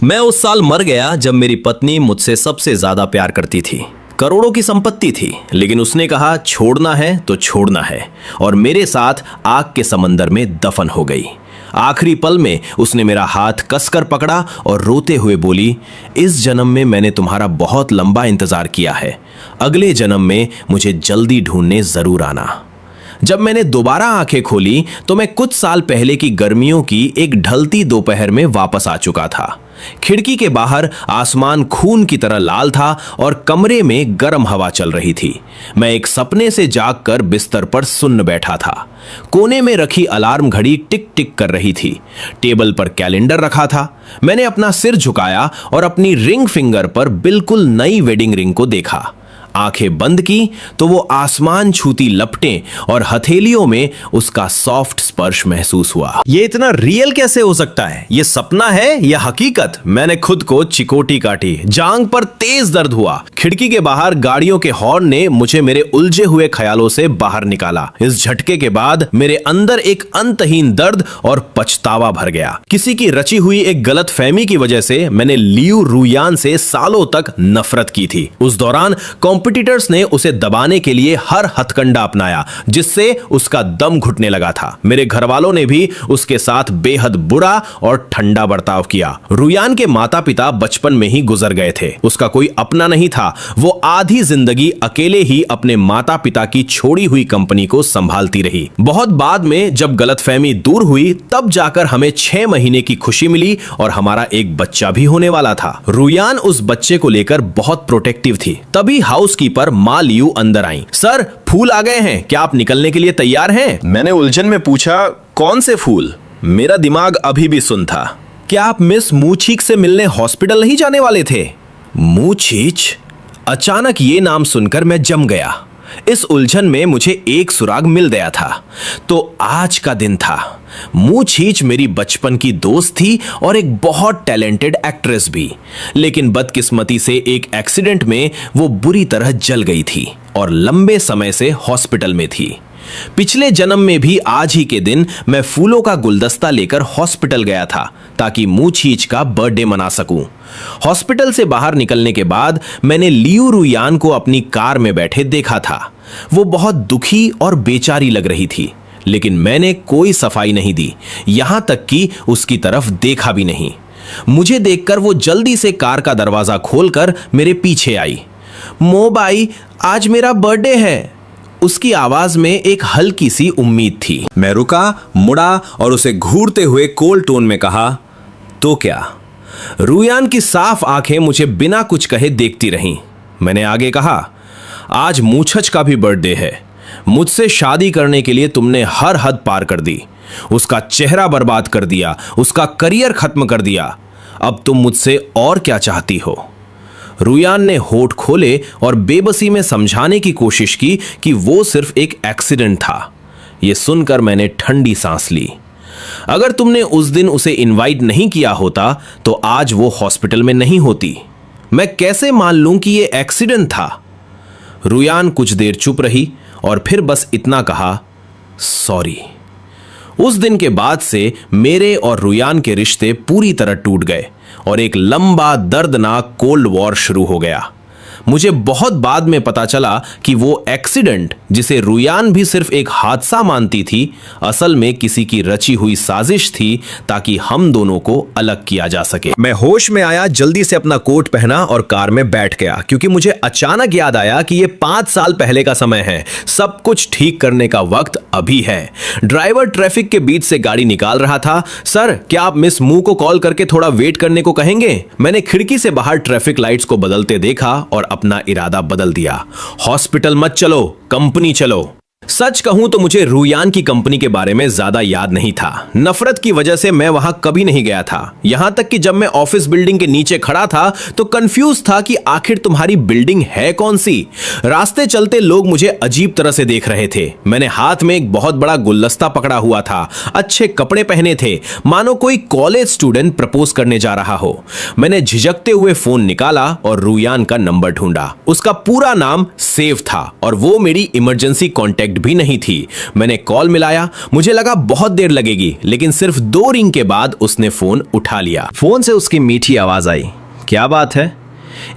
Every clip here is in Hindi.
मैं उस साल मर गया जब मेरी पत्नी मुझसे सबसे ज्यादा प्यार करती थी। करोड़ों की संपत्ति थी, लेकिन उसने कहा छोड़ना है तो छोड़ना है, और मेरे साथ आग के समंदर में दफन हो गई। आखिरी पल में उसने मेरा हाथ कसकर पकड़ा और रोते हुए बोली, इस जन्म में मैंने तुम्हारा बहुत लंबा इंतजार किया है, अगले जन्म में मुझे जल्दी ढूंढने जरूर आना। जब मैंने दोबारा आंखें खोली तो मैं कुछ साल पहले की गर्मियों की एक ढलती दोपहर में वापस आ चुका था। खिड़की के बाहर आसमान खून की तरह लाल था और कमरे में गर्म हवा चल रही थी। मैं एक सपने से जागकर बिस्तर पर सुन्न बैठा था। कोने में रखी अलार्म घड़ी टिक टिक कर रही थी। टेबल पर कैलेंडर रखा था। मैंने अपना सिर झुकाया और अपनी रिंग फिंगर पर बिल्कुल नई वेडिंग रिंग को देखा। आंखें बंद की तो वो आसमान छूती लपटें और हथेलियों में उसका सॉफ्ट स्पर्श महसूस हुआ। ये इतना रियल कैसे हो सकता है? ये सपना है या हकीकत? मैंने खुद को चिकोटी काटी। जांग पर तेज दर्द हुआ। खिड़की के बाहर गाड़ियों के हॉर्न ने मुझे मेरे उलझे हुए ख्यालों से बाहर निकाला। इस झटके के बाद मेरे अंदर एक अंतहीन दर्द और पछतावा भर गया। किसी की रची हुई एक गलतफहमी की वजह से मैंने लियू रुयान से सालों तक नफरत की थी। उस दौरान कॉम्पिटिटर्स ने उसे दबाने के लिए हर हथकंडा अपनाया, जिससे उसका दम घुटने लगा था। मेरे घर वालों ने भी उसके साथ बेहद बुरा और ठंडा बर्ताव किया। रुयान के माता पिता बचपन में ही गुजर गए थे। उसका कोई अपना नहीं था। वो आधी जिंदगी अकेले ही अपने माता पिता की छोड़ी हुई कंपनी को संभालती रही। बहुत बाद में जब गलतफहमी दूर हुई तब जाकर हमें 6 महीने की खुशी मिली और हमारा एक बच्चा भी होने वाला था। रुयान उस बच्चे को लेकर बहुत प्रोटेक्टिव थी। तभी हाउसकीपर माँ लियू अंदर आई। सर, फूल आ गए हैं, क्या आप निकलने के लिए तैयार हैं? मैंने उलझन में पूछा, कौन से फूल? मेरा दिमाग अभी भी सुन था। क्या आप मिस मूछीक से मिलने हॉस्पिटल नहीं जाने वाले थे? मूछीच? अचानक ये नाम सुनकर मैं जम गया। इस उलझन में मुझे एक सुराग मिल गया था। तो आज का दिन था। मूछीच मेरी बचपन की दोस्त थी और एक बहुत टैलेंटेड एक्ट्रेस भी, लेकिन बदकिस्मती से एक एक्सीडेंट में वो बुरी तरह जल गई थी और लंबे समय से हॉस्पिटल में थी। पिछले जन्म में भी आज ही के दिन मैं फूलों का गुलदस्ता लेकर हॉस्पिटल गया था ताकि मूछीच का बर्थडे मना सकूं। हॉस्पिटल से बाहर निकलने के बाद मैंने लियू रुयान को अपनी कार में बैठे देखा था। वो बहुत दुखी और बेचारी लग रही थी, लेकिन मैंने कोई सफाई नहीं दी, यहां तक कि उसकी तरफ देखा भी नहीं। मुझे देखकर वो जल्दी से कार का दरवाजा खोलकर मेरे पीछे आई। मोबाई, आज मेरा बर्थडे है। उसकी आवाज में एक हल्की सी उम्मीद थी। मैं रुका, मुड़ा और उसे घूरते हुए कोल्ड टोन में कहा, तो क्या? रुयान की साफ आंखें मुझे बिना कुछ कहे देखती रहीं। मैंने आगे कहा, आज मूछच का भी बर्थडे है। मुझसे शादी करने के लिए तुमने हर हद पार कर दी। उसका चेहरा बर्बाद कर दिया, उसका करियर खत्म कर दिया। अब तुम मुझसे और क्या चाहती हो? रुयान ने होठ खोले और बेबसी में समझाने की कोशिश की कि वो सिर्फ एक एक्सीडेंट था। यह सुनकर मैंने ठंडी सांस ली। अगर तुमने उस दिन उसे इनवाइट नहीं किया होता तो आज वो हॉस्पिटल में नहीं होती। मैं कैसे मान लूं कि यह एक्सीडेंट था? रुयान कुछ देर चुप रही और फिर बस इतना कहा, सॉरी। उस दिन के बाद से मेरे और रुयान के रिश्ते पूरी तरह टूट गए और एक लंबा दर्दनाक कोल्ड वॉर शुरू हो गया। मुझे बहुत बाद में पता चला कि वो एक्सीडेंट, जिसे रुयान भी सिर्फ एक हादसा मानती थी, असल में किसी की रची हुई साजिश थी ताकि हम दोनों को अलग किया जा सके। मैं होश में आया, जल्दी से अपना कोट पहना और कार में बैठ गया, क्योंकि मुझे अचानक याद आया कि ये 5 साल पहले का समय है। सब कुछ ठीक करने का वक्त अभी है। ड्राइवर ट्रैफिक के बीच से गाड़ी निकाल रहा था। सर, क्या आप मिस मू को कॉल करके थोड़ा वेट करने को कहेंगे? मैंने खिड़की से बाहर ट्रैफिक लाइट्स को बदलते देखा और अपना इरादा बदल दिया। हॉस्पिटल मत चलो, कंपनी चलो। सच कहूं तो मुझे रुयान की कंपनी के बारे में ज्यादा याद नहीं था। नफरत की वजह से मैं वहां कभी नहीं गया था। यहां तक कि जब मैं ऑफिस बिल्डिंग के नीचे खड़ा था तो कंफ्यूज था कि आखिर तुम्हारी बिल्डिंग है कौन सी। रास्ते चलते लोग मुझे अजीब तरह से देख रहे थे। मैंने हाथ में एक बहुत बड़ा गुलदस्ता पकड़ा हुआ था। अच्छे कपड़े पहने थे, मानो कोई कॉलेज स्टूडेंट प्रपोज करने जा रहा हो। मैंने झिझकते हुए फोन निकाला और रुयान का नंबर ढूंढा। उसका पूरा नाम सेव था और वो मेरी इमरजेंसी कॉन्टैक्ट कनेक्ट भी नहीं थी। मैंने कॉल मिलाया, मुझे लगा बहुत देर लगेगी, लेकिन सिर्फ 2 रिंग के बाद उसने फोन उठा लिया। फोन से उसकी मीठी आवाज आई। क्या बात है?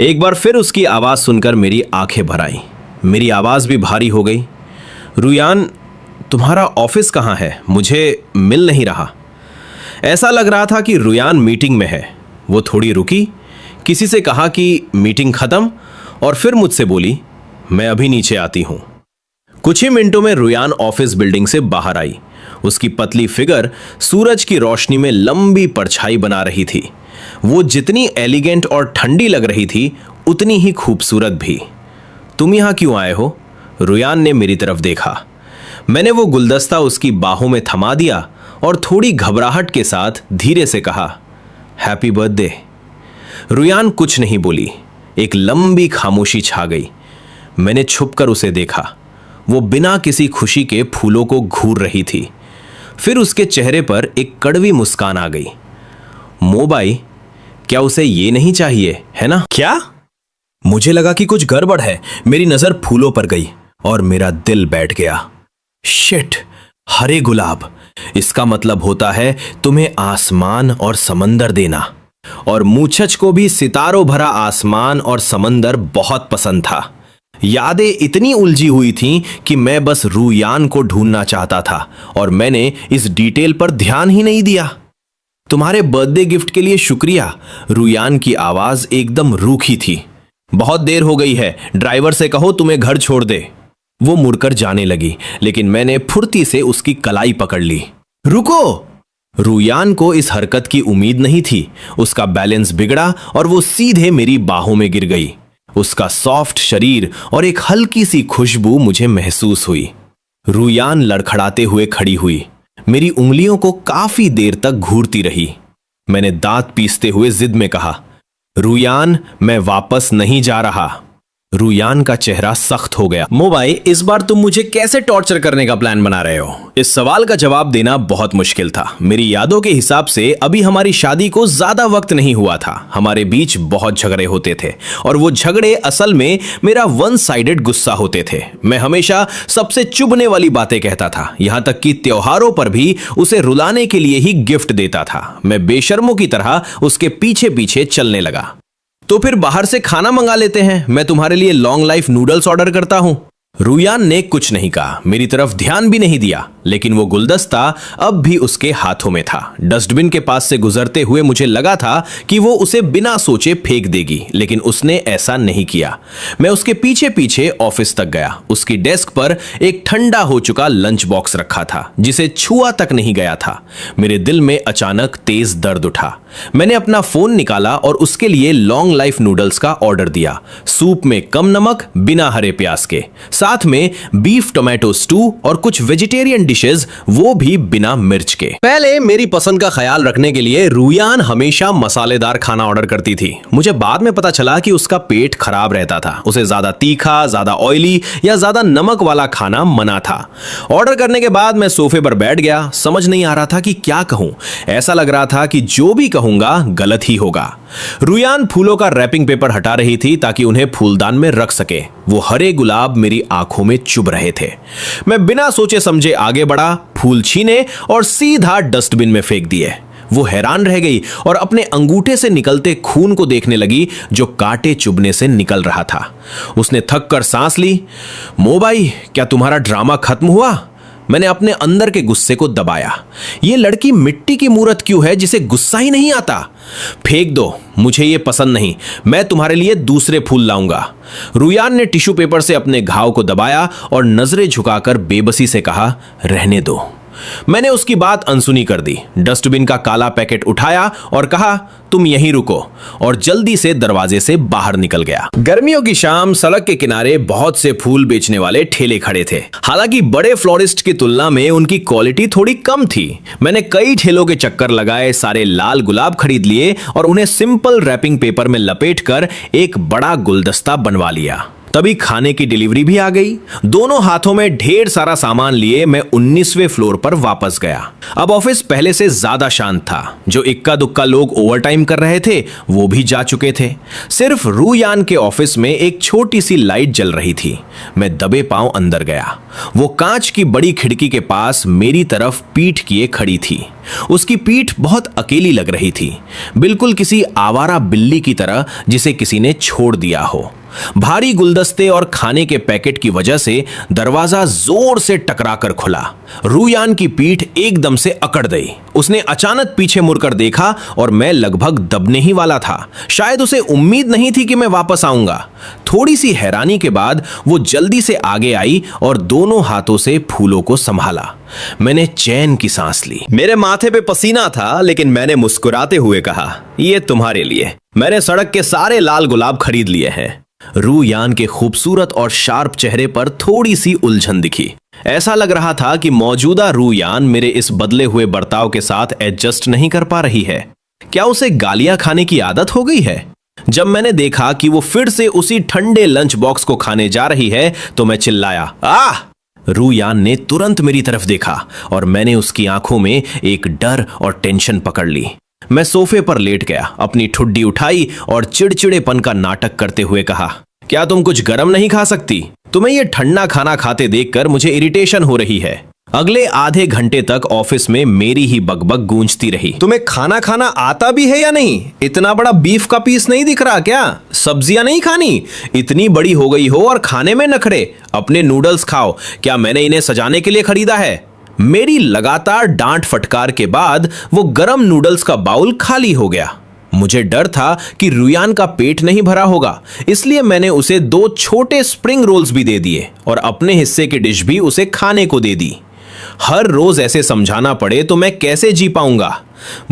एक बार फिर उसकी आवाज सुनकर मेरी आंखें भर आई। मेरी आवाज भी भारी हो गई। रुयान, तुम्हारा ऑफिस कहाँ है? मुझे मिल नहीं रहा। ऐसा लग रहा था कि रुयान मीटिंग में है। वो थोड़ी रुकी, किसी से कहा कि मीटिंग खत्म, और फिर मुझसे बोली, मैं अभी नीचे आती हूं। कुछ ही मिनटों में रुयान ऑफिस बिल्डिंग से बाहर आई। उसकी पतली फिगर सूरज की रोशनी में लंबी परछाई बना रही थी। वो जितनी एलिगेंट और ठंडी लग रही थी, उतनी ही खूबसूरत भी। तुम यहां क्यों आए हो? रुयान ने मेरी तरफ देखा। मैंने वो गुलदस्ता उसकी बाहों में थमा दिया और थोड़ी घबराहट के साथ धीरे से कहा, हैप्पी बर्थडे। रुयान कुछ नहीं बोली। एक लंबी खामोशी छा गई। मैंने छुपकर उसे देखा। वो बिना किसी खुशी के फूलों को घूर रही थी। फिर उसके चेहरे पर एक कड़वी मुस्कान आ गई। मोबाई, क्या उसे ये नहीं चाहिए, है ना? क्या? मुझे लगा कि कुछ गड़बड़ है। मेरी नजर फूलों पर गई और मेरा दिल बैठ गया। शिट, हरे गुलाब। इसका मतलब होता है तुम्हें आसमान और समंदर देना। और मूछच को भी सितारों भरा आसमान और समंदर बहुत पसंद था। यादें इतनी उलझी हुई थीं कि मैं बस रुयान को ढूंढना चाहता था और मैंने इस डिटेल पर ध्यान ही नहीं दिया। तुम्हारे बर्थडे गिफ्ट के लिए शुक्रिया। रुयान की आवाज एकदम रूखी थी। बहुत देर हो गई है, ड्राइवर से कहो तुम्हें घर छोड़ दे। वो मुड़कर जाने लगी, लेकिन मैंने फुर्ती से उसकी कलाई पकड़ ली। रुको! रुयान को इस हरकत की उम्मीद नहीं थी। उसका बैलेंस बिगड़ा और वो सीधे मेरी बाहों में गिर गई। उसका सॉफ्ट शरीर और एक हल्की सी खुशबू मुझे महसूस हुई। रुयान लड़खड़ाते हुए खड़ी हुई। मेरी उंगलियों को काफी देर तक घूरती रही। मैंने दांत पीसते हुए जिद में कहा, रुयान, मैं वापस नहीं जा रहा। रुयान का चेहरा सख्त हो गया। मोबाई, इस बार तुम मुझे कैसे टॉर्चर करने का प्लान बना रहे हो? इस सवाल का जवाब देना बहुत मुश्किल था। मेरी यादों के हिसाब से अभी हमारी शादी को ज्यादा वक्त नहीं हुआ था। हमारे बीच बहुत झगड़े होते थे और वो झगड़े असल में मेरा वन साइडेड गुस्सा होते थे। मैं हमेशा सबसे चुभने वाली बातें कहता था, यहां तक कि त्योहारों पर भी उसे रुलाने के लिए ही गिफ्ट देता था। मैं बेशर्मों की तरह उसके पीछे पीछे चलने लगा। तो फिर बाहर से खाना मंगा लेते हैं, मैं तुम्हारे लिए लॉन्ग लाइफ नूडल्स ऑर्डर करता हूं। रुयान ने कुछ नहीं कहा, मेरी तरफ ध्यान भी नहीं दिया, लेकिन वो गुलदस्ता अब भी उसके हाथों में था। डस्टबिन के पास से गुजरते हुए मुझे लगा था कि वो उसे बिना सोचे फेंक देगी, लेकिन उसने ऐसा नहीं किया। मैं उसके पीछे पीछे ऑफिस तक गया। उसकी डेस्क पर एक ठंडा हो चुका लंच बॉक्स रखा था, जिसे छुआ तक नहीं गया था। मेरे दिल में अचानक तेज दर्द उठा। मैंने अपना फोन निकाला और उसके लिए लॉन्ग लाइफ नूडल्स का ऑर्डर दिया। सूप में कम नमक, बिना हरे प्याज के, साथ में बीफ टोमेटो स्टू और कुछ वेजिटेरियन डिशेस, वो भी बिना मिर्च के। पहले मेरी पसंद का ख्याल रखने के लिए रुयान हमेशा मसालेदार खाना ऑर्डर करती थी। मुझे बाद में पता चला कि उसका पेट खराब रहता था। उसे ज्यादा तीखा, ज्यादा ऑयली या ज्यादा नमक वाला खाना मना था। ऑर्डर करने के बाद मैं सोफे पर बैठ गया। समझ नहीं आ रहा था कि क्या कहूं। ऐसा लग रहा था कि जो भी कहूंगा गलत ही होगा। रुयान फूलों का रैपिंग पेपर हटा रही थी ताकि उन्हें फूलदान में रख सके। वो हरे गुलाब मेरी आंखों में चुभ रहे थे। मैं बिना सोचे समझे आगे बढ़ा, फूल छीने और सीधा डस्टबिन में फेंक दिए। वो हैरान रह गई और अपने अंगूठे से निकलते खून को देखने लगी, जो कांटे चुभने से निकल रहा था। उसने थक कर सांस ली। मोबाई, क्या तुम्हारा ड्रामा खत्म हुआ? मैंने अपने अंदर के गुस्से को दबाया। ये लड़की मिट्टी की मूरत क्यों है जिसे गुस्सा ही नहीं आता? फेंक दो, मुझे ये पसंद नहीं। मैं तुम्हारे लिए दूसरे फूल लाऊंगा। रुयान ने टिश्यू पेपर से अपने घाव को दबाया और नजरें झुकाकर बेबसी से कहा, रहने दो। मैंने उसकी बात अनसुनी कर दी। डस्टबिन का काला पैकेट उठाया और कहा, तुम यहीं रुको, और जल्दी से दरवाजे से बाहर निकल गया। गर्मियों की शाम, सड़क के किनारे बहुत से फूल बेचने वाले ठेले खड़े थे। हालांकि बड़े फ्लोरिस्ट की तुलना में उनकी क्वालिटी थोड़ी कम थी। मैंने कई ठेलों के चक्कर लगाए, सारे लाल गुलाब खरीद लिए और उन्हें सिंपल रैपिंग पेपर में लपेटकर एक बड़ा गुलदस्ता बनवा लिया। तभी खाने की डिलीवरी भी आ गई। दोनों हाथों में ढेर सारा सामान लिए मैं 19वें फ्लोर पर वापस गया। अब ऑफिस पहले से ज्यादा शांत था। जो इक्का दुक्का लोग ओवरटाइम कर रहे थे वो भी जा चुके थे। सिर्फ रूयान के ऑफिस में एक छोटी सी लाइट जल रही थी। मैं दबे पांव अंदर गया। वो कांच की बड़ी खिड़की के पास मेरी तरफ पीठ किए खड़ी थी। उसकी पीठ बहुत अकेली लग रही थी, बिल्कुल किसी आवारा बिल्ली की तरह जिसे किसी ने छोड़ दिया हो। भारी गुलदस्ते और खाने के पैकेट की वजह से दरवाजा जोर से टकराकर खुला। रूयान की पीठ एकदम से अकड़ गई। उसने अचानक पीछे मुड़कर देखा और मैं लगभग दबने ही वाला था। शायद उसे उम्मीद नहीं थी कि मैं वापस आऊंगा। थोड़ी सी हैरानी के बाद वो जल्दी से आगे आई और दोनों हाथों से फूलों को संभाला। मैंने चैन की सांस ली। मेरे माथे पे पसीना था, लेकिन मैंने मुस्कुराते हुए कहा, ये तुम्हारे लिए। मैंने सड़क के सारे लाल गुलाब खरीद लिए हैं। रूयान के खूबसूरत और शार्प चेहरे पर थोड़ी सी उलझन दिखी। ऐसा लग रहा था कि मौजूदा रूयान मेरे इस बदले हुए बर्ताव के साथ एडजस्ट नहीं कर पा रही है। क्या उसे गालियां खाने की आदत हो गई है? जब मैंने देखा कि वो फिर से उसी ठंडे लंच बॉक्स को खाने जा रही है तो मैं चिल्लाया, आह! रूयान ने तुरंत मेरी तरफ देखा और मैंने उसकी आंखों में एक डर और टेंशन पकड़ ली। मैं सोफे पर लेट गया, अपनी ठुड्डी उठाई और चिड़चिड़ेपन का नाटक करते हुए कहा, क्या तुम कुछ गरम नहीं खा सकती? तुम्हें यह ठंडा खाना खाते देखकर मुझे इरिटेशन हो रही है। अगले आधे घंटे तक ऑफिस में मेरी ही बकबक गूंजती रही। तुम्हें खाना खाना आता भी है या नहीं? इतना बड़ा बीफ का पीस नहीं दिख रहा क्या? सब्जियां नहीं खानी? इतनी बड़ी हो गई हो और खाने में नखरे। अपने नूडल्स खाओ। क्या मैंने इन्हें सजाने के लिए खरीदा है? मेरी लगातार डांट फटकार के बाद वो गरम नूडल्स का बाउल खाली हो गया। मुझे डर था कि रूयान का पेट नहीं भरा होगा, इसलिए मैंने उसे 2 छोटे स्प्रिंग रोल्स भी दे दिए और अपने हिस्से की डिश भी उसे खाने को दे दी। हर रोज ऐसे समझाना पड़े तो मैं कैसे जी पाऊंगा?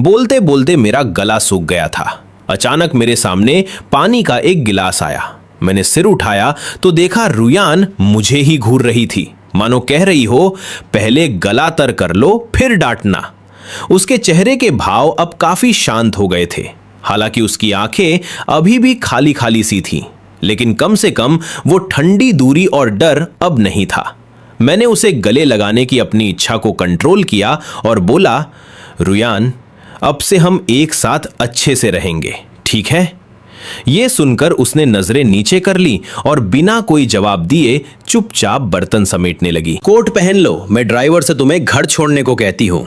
बोलते बोलते मेरा गला सूख गया था। अचानक मेरे सामने पानी का एक गिलास आया। मैंने सिर उठाया तो देखा रूयान मुझे ही घूर रही थी, मानो कह रही हो, पहले गला तर कर लो फिर डांटना। उसके चेहरे के भाव अब काफी शांत हो गए थे। हालांकि उसकी आंखें अभी भी खाली खाली सी थीं, लेकिन कम से कम वो ठंडी दूरी और डर अब नहीं था। मैंने उसे गले लगाने की अपनी इच्छा को कंट्रोल किया और बोला, रूयान, अब से हम एक साथ अच्छे से रहेंगे, ठीक है? यह सुनकर उसने नजरें नीचे कर ली और बिना कोई जवाब दिए चुपचाप बर्तन समेटने लगी। कोट पहन लो, मैं ड्राइवर से तुम्हें घर छोड़ने को कहती हूं।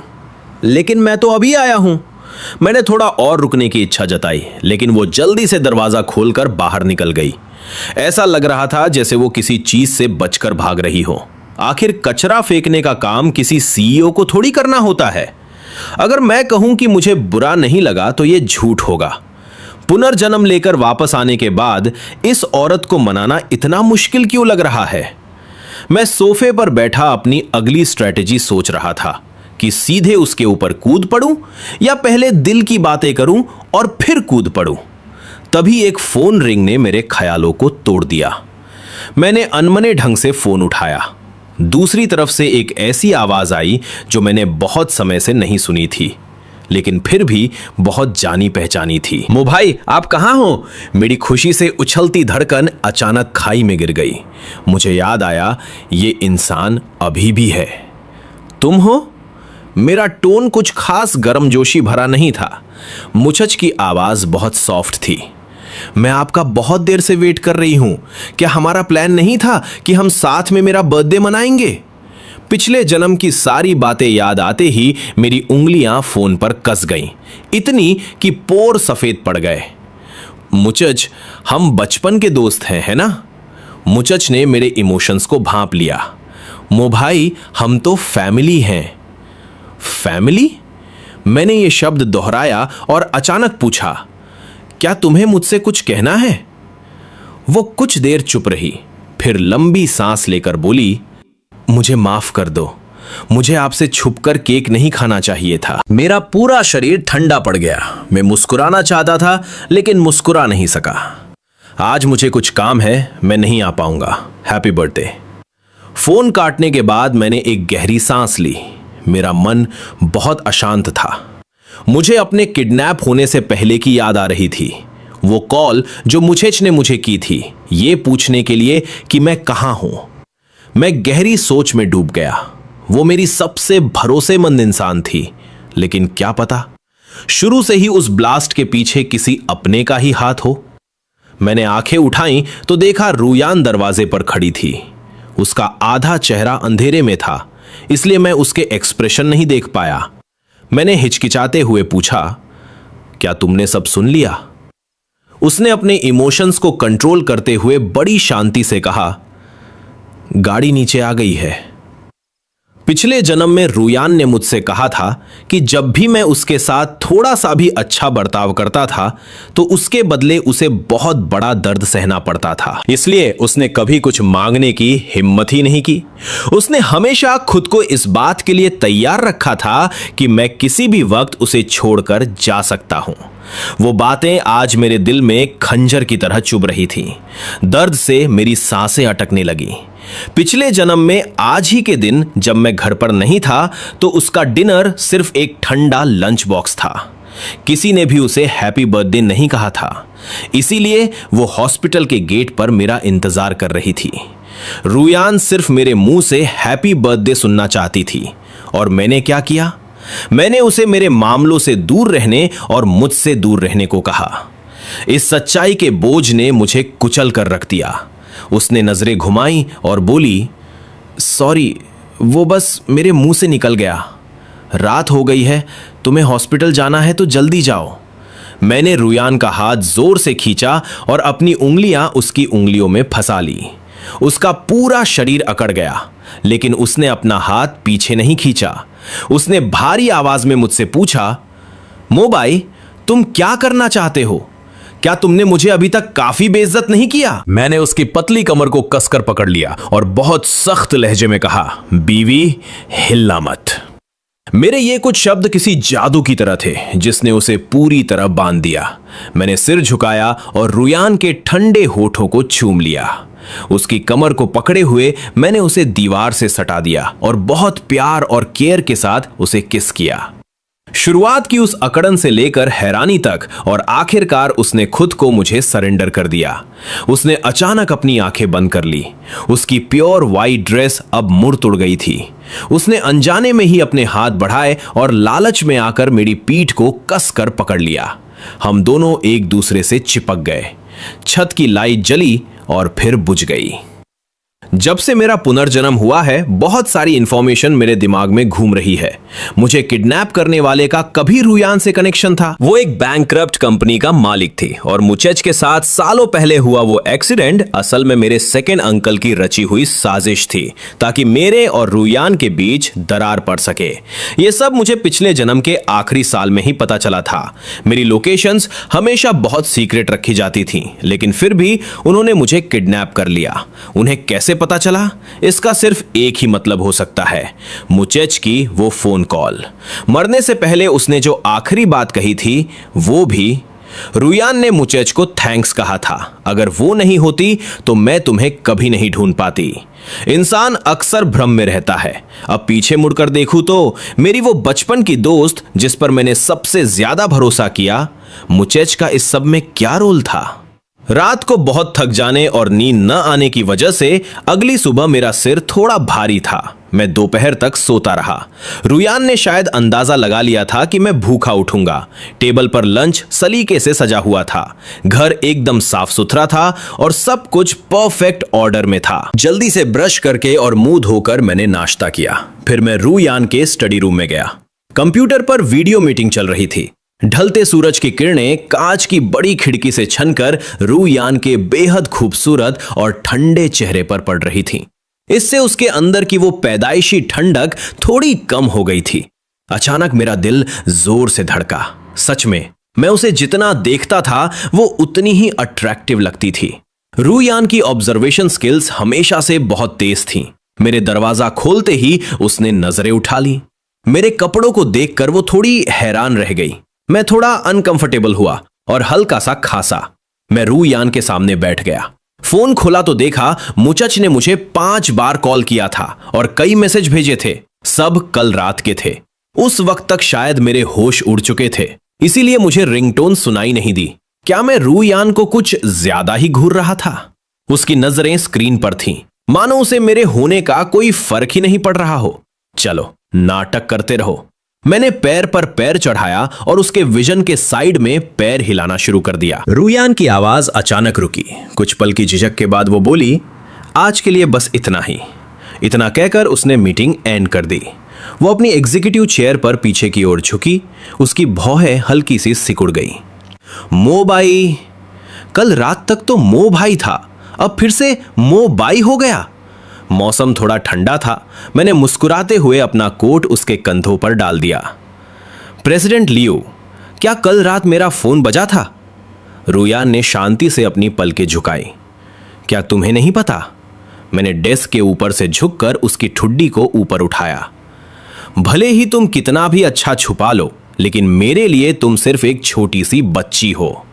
लेकिन मैं तो अभी आया हूं। मैंने थोड़ा और रुकने की इच्छा जताई, लेकिन वो जल्दी से दरवाजा खोलकर बाहर निकल गई। ऐसा लग रहा था जैसे वो किसी चीज से बचकर भाग रही हो। आखिर कचरा फेंकने का काम किसी सीईओ को थोड़ी करना होता है। अगर मैं कहूं कि मुझे बुरा नहीं लगा तो यह झूठ होगा। पुनर्जन्म लेकर वापस आने के बाद इस औरत को मनाना इतना मुश्किल क्यों लग रहा है? मैं सोफे पर बैठा अपनी अगली स्ट्रेटेजी सोच रहा था कि सीधे उसके ऊपर कूद पड़ूं या पहले दिल की बातें करूं और फिर कूद पड़ूं। तभी एक फोन रिंग ने मेरे ख्यालों को तोड़ दिया। मैंने अनमने ढंग से फोन उठाया। दूसरी तरफ से एक ऐसी आवाज आई जो मैंने बहुत समय से नहीं सुनी थी, लेकिन फिर भी बहुत जानी पहचानी थी। मो भाई, आप कहां हो? मेरी खुशी से उछलती धड़कन अचानक खाई में गिर गई। मुझे याद आया, ये इंसान अभी भी है। तुम हो? मेरा टोन कुछ खास गर्मजोशी भरा नहीं था। मुचच की आवाज बहुत सॉफ्ट थी। मैं आपका बहुत देर से वेट कर रही हूं। क्या हमारा प्लान नहीं था कि हम साथ में मेरा बर्थडे मनाएंगे? पिछले जन्म की सारी बातें याद आते ही मेरी उंगलियां फोन पर कस गईं, इतनी कि पोर सफेद पड़ गए। मुचच, हम बचपन के दोस्त हैं, है ना? मुचच ने मेरे इमोशंस को भांप लिया। मो भाई, हम तो फैमिली हैं। फैमिली? मैंने ये शब्द दोहराया और अचानक पूछा, क्या तुम्हें मुझसे कुछ कहना है? वो कुछ देर चुप रही, फिर लंबी सांस लेकर बोली, मुझे माफ कर दो। मुझे आपसे छुपकर केक नहीं खाना चाहिए था। मेरा पूरा शरीर ठंडा पड़ गया। मैं मुस्कुराना चाहता था, लेकिन मुस्कुरा नहीं सका। आज मुझे कुछ काम है, मैं नहीं आ पाऊंगा। Happy birthday. फोन काटने के बाद मैंने एक गहरी सांस ली। मेरा मन बहुत अशांत था। मुझे अपने किडनैप होने से पहले की याद आ रही थी। वो कॉल जो मुचेच ने मुझे की थी, ये पूछने के लिए कि मैं कहां हूं। मैं गहरी सोच में डूब गया। वो मेरी सबसे भरोसेमंद इंसान थी, लेकिन क्या पता शुरू से ही उस ब्लास्ट के पीछे किसी अपने का ही हाथ हो। मैंने आंखें उठाई तो देखा रूयान दरवाजे पर खड़ी थी। उसका आधा चेहरा अंधेरे में था, इसलिए मैं उसके एक्सप्रेशन नहीं देख पाया। मैंने हिचकिचाते हुए पूछा, क्या तुमने सब सुन लिया? उसने अपने इमोशंस को कंट्रोल करते हुए बड़ी शांति से कहा, गाड़ी नीचे आ गई है। पिछले जन्म में रूयान ने मुझसे कहा था कि जब भी मैं उसके साथ थोड़ा सा भी अच्छा बर्ताव करता था तो उसके बदले उसे बहुत बड़ा दर्द सहना पड़ता था। इसलिए उसने कभी कुछ मांगने की हिम्मत ही नहीं की। उसने हमेशा खुद को इस बात के लिए तैयार रखा था कि मैं किसी भी वक्त उसे छोड़कर जा सकता हूं। वो बातें आज मेरे दिल में खंजर की तरह चुभ रही थी। दर्द से मेरी सांसें अटकने लगी। पिछले जन्म में आज ही के दिन जब मैं घर पर नहीं था तो उसका डिनर सिर्फ एक ठंडा लंच बॉक्स था। किसी ने भी उसे हैप्पी बर्थडे नहीं कहा था, इसीलिए वो हॉस्पिटल के गेट पर मेरा इंतजार कर रही थी। रूयान सिर्फ मेरे मुंह से हैप्पी बर्थडे सुनना चाहती थी, और मैंने क्या किया? मैंने उसे मेरे मामलों से दूर रहने और मुझसे दूर रहने को कहा। इस सच्चाई के बोझ ने मुझे कुचल कर रख दिया। उसने नजरें घुमाई और बोली, सॉरी, वो बस मेरे मुंह से निकल गया। रात हो गई है, तुम्हें हॉस्पिटल जाना है तो जल्दी जाओ। मैंने रूयान का हाथ जोर से खींचा और अपनी उंगलियां उसकी उंगलियों में फंसा ली। उसका पूरा शरीर अकड़ गया, लेकिन उसने अपना हाथ पीछे नहीं खींचा। उसने भारी आवाज में मुझसे पूछा, मोबाई, तुम क्या करना चाहते हो? क्या तुमने मुझे अभी तक काफी बेइज्जत नहीं किया? मैंने उसकी पतली कमर को कसकर पकड़ लिया और बहुत सख्त लहजे में कहा, बीवी, हिलना मत। मेरे ये कुछ शब्द किसी जादू की तरह थे जिसने उसे पूरी तरह बांध दिया। मैंने सिर झुकाया और रूयान के ठंडे होठों को चूम लिया। उसकी कमर को पकड़े हुए मैंने उसे दीवार से सटा दिया और बहुत प्यार और केयर के साथ उसे किस किया। शुरुआत की उस अकड़न से लेकर हैरानी तक, और आखिरकार उसने खुद को मुझे सरेंडर कर दिया। उसने अचानक अपनी आंखें बंद कर ली। उसकी प्योर वाइट ड्रेस अब मुड़ तुड़ गई थी। उसने अनजाने में ही अपने हाथ बढ़ाए और लालच में आकर मेरी पीठ को कसकर पकड़ लिया। हम दोनों एक दूसरे से चिपक गए। छत की लाइट जली और फिर बुझ गई। जब से मेरा पुनर्जन्म हुआ है, बहुत सारी इंफॉर्मेशन मेरे दिमाग में घूम रही है। मुझे किडनैप करने वाले का कभी रूयान से कनेक्शन था। वो एक बैंकक्रप्ट कंपनी का मालिक थी और मुचेच के साथ सालों पहले हुआ वो एक्सीडेंट असल में मेरे सेकेंड अंकल की रची हुई साजिश थी, ताकि मेरे और रूयान के बीच दरार पड़ सके। ये सब मुझे पिछले जन्म के आखिरी साल में ही पता चला था। मेरी लोकेशंस हमेशा बहुत सीक्रेट रखी जाती थी, लेकिन फिर भी उन्होंने मुझे किडनैप कर लिया। उन्हें कैसे पता चला? इसका सिर्फ एक ही मतलब हो सकता है, मुचेच की वो फोन कॉल। मरने से पहले उसने जो आखिरी बात कही थी वो भी। रूयान ने मुचेच को थैंक्स कहा था। अगर वो नहीं होती तो मैं तुम्हें कभी नहीं ढूंढ पाती। इंसान अक्सर भ्रम में रहता है। अब पीछे मुड़कर देखूं तो मेरी वो बचपन की दोस्त जिस पर मैंने सबसे ज्यादा भरोसा किया, मुचेच का इस सब में क्या रोल था? रात को बहुत थक जाने और नींद न आने की वजह से अगली सुबह मेरा सिर थोड़ा भारी था। मैं दोपहर तक सोता रहा। रूयान ने शायद अंदाजा लगा लिया था कि मैं भूखा उठूंगा। टेबल पर लंच सलीके से सजा हुआ था। घर एकदम साफ सुथरा था और सब कुछ परफेक्ट ऑर्डर में था। जल्दी से ब्रश करके और मुंह धोकर मैंने नाश्ता किया। फिर मैं रूयान के स्टडी रूम में गया। कंप्यूटर पर वीडियो मीटिंग चल रही थी। ढलते सूरज की किरणें कांच की बड़ी खिड़की से छनकर रूयान के बेहद खूबसूरत और ठंडे चेहरे पर पड़ रही थी। इससे उसके अंदर की वो पैदाइशी ठंडक थोड़ी कम हो गई थी। अचानक मेरा दिल जोर से धड़का। सच में मैं उसे जितना देखता था वो उतनी ही अट्रैक्टिव लगती थी। रूयान की ऑब्जर्वेशन स्किल्स हमेशा से बहुत तेज थीं। मेरे दरवाजा खोलते ही उसने नजरें उठा ली। मेरे कपड़ों को देखकर वो थोड़ी हैरान रह गई। मैं थोड़ा अनकंफर्टेबल हुआ और हल्का सा खांसा। मैं रूयान के सामने बैठ गया। फोन खोला तो देखा मुचेच ने मुझे 5 बार कॉल किया था और कई मैसेज भेजे थे। सब कल रात के थे। उस वक्त तक शायद मेरे होश उड़ चुके थे, इसीलिए मुझे रिंगटोन सुनाई नहीं दी। क्या मैं रूयान को कुछ ज्यादा ही घूर रहा था? उसकी नजरें स्क्रीन पर थीं, मानो उसे मेरे होने का कोई फर्क ही नहीं पड़ रहा हो। चलो नाटक करते रहो। मैंने पैर पर पैर चढ़ाया और उसके विजन के साइड में पैर हिलाना शुरू कर दिया। रूयान की आवाज अचानक रुकी। कुछ पल की झिझक के बाद वो बोली, आज के लिए बस इतना ही। इतना कहकर उसने मीटिंग एंड कर दी। वो अपनी एग्जीक्यूटिव चेयर पर पीछे की ओर झुकी। उसकी भौहें हल्की सी सिकुड़ गई। मो भाई, कल रात तक तो मो भाई था, अब फिर से मो बाई हो गया। मौसम थोड़ा ठंडा था। मैंने मुस्कुराते हुए अपना कोट उसके कंधों पर डाल दिया। प्रेसिडेंट लियो, क्या कल रात मेरा फोन बजा था? रूयान ने शांति से अपनी पलकें झुकाई। क्या तुम्हें नहीं पता? मैंने डेस्क के ऊपर से झुककर उसकी ठुड्डी को ऊपर उठाया। भले ही तुम कितना भी अच्छा छुपा लो, लेकिन मेरे लिए तुम सिर्फ एक छोटी सी बच्ची हो।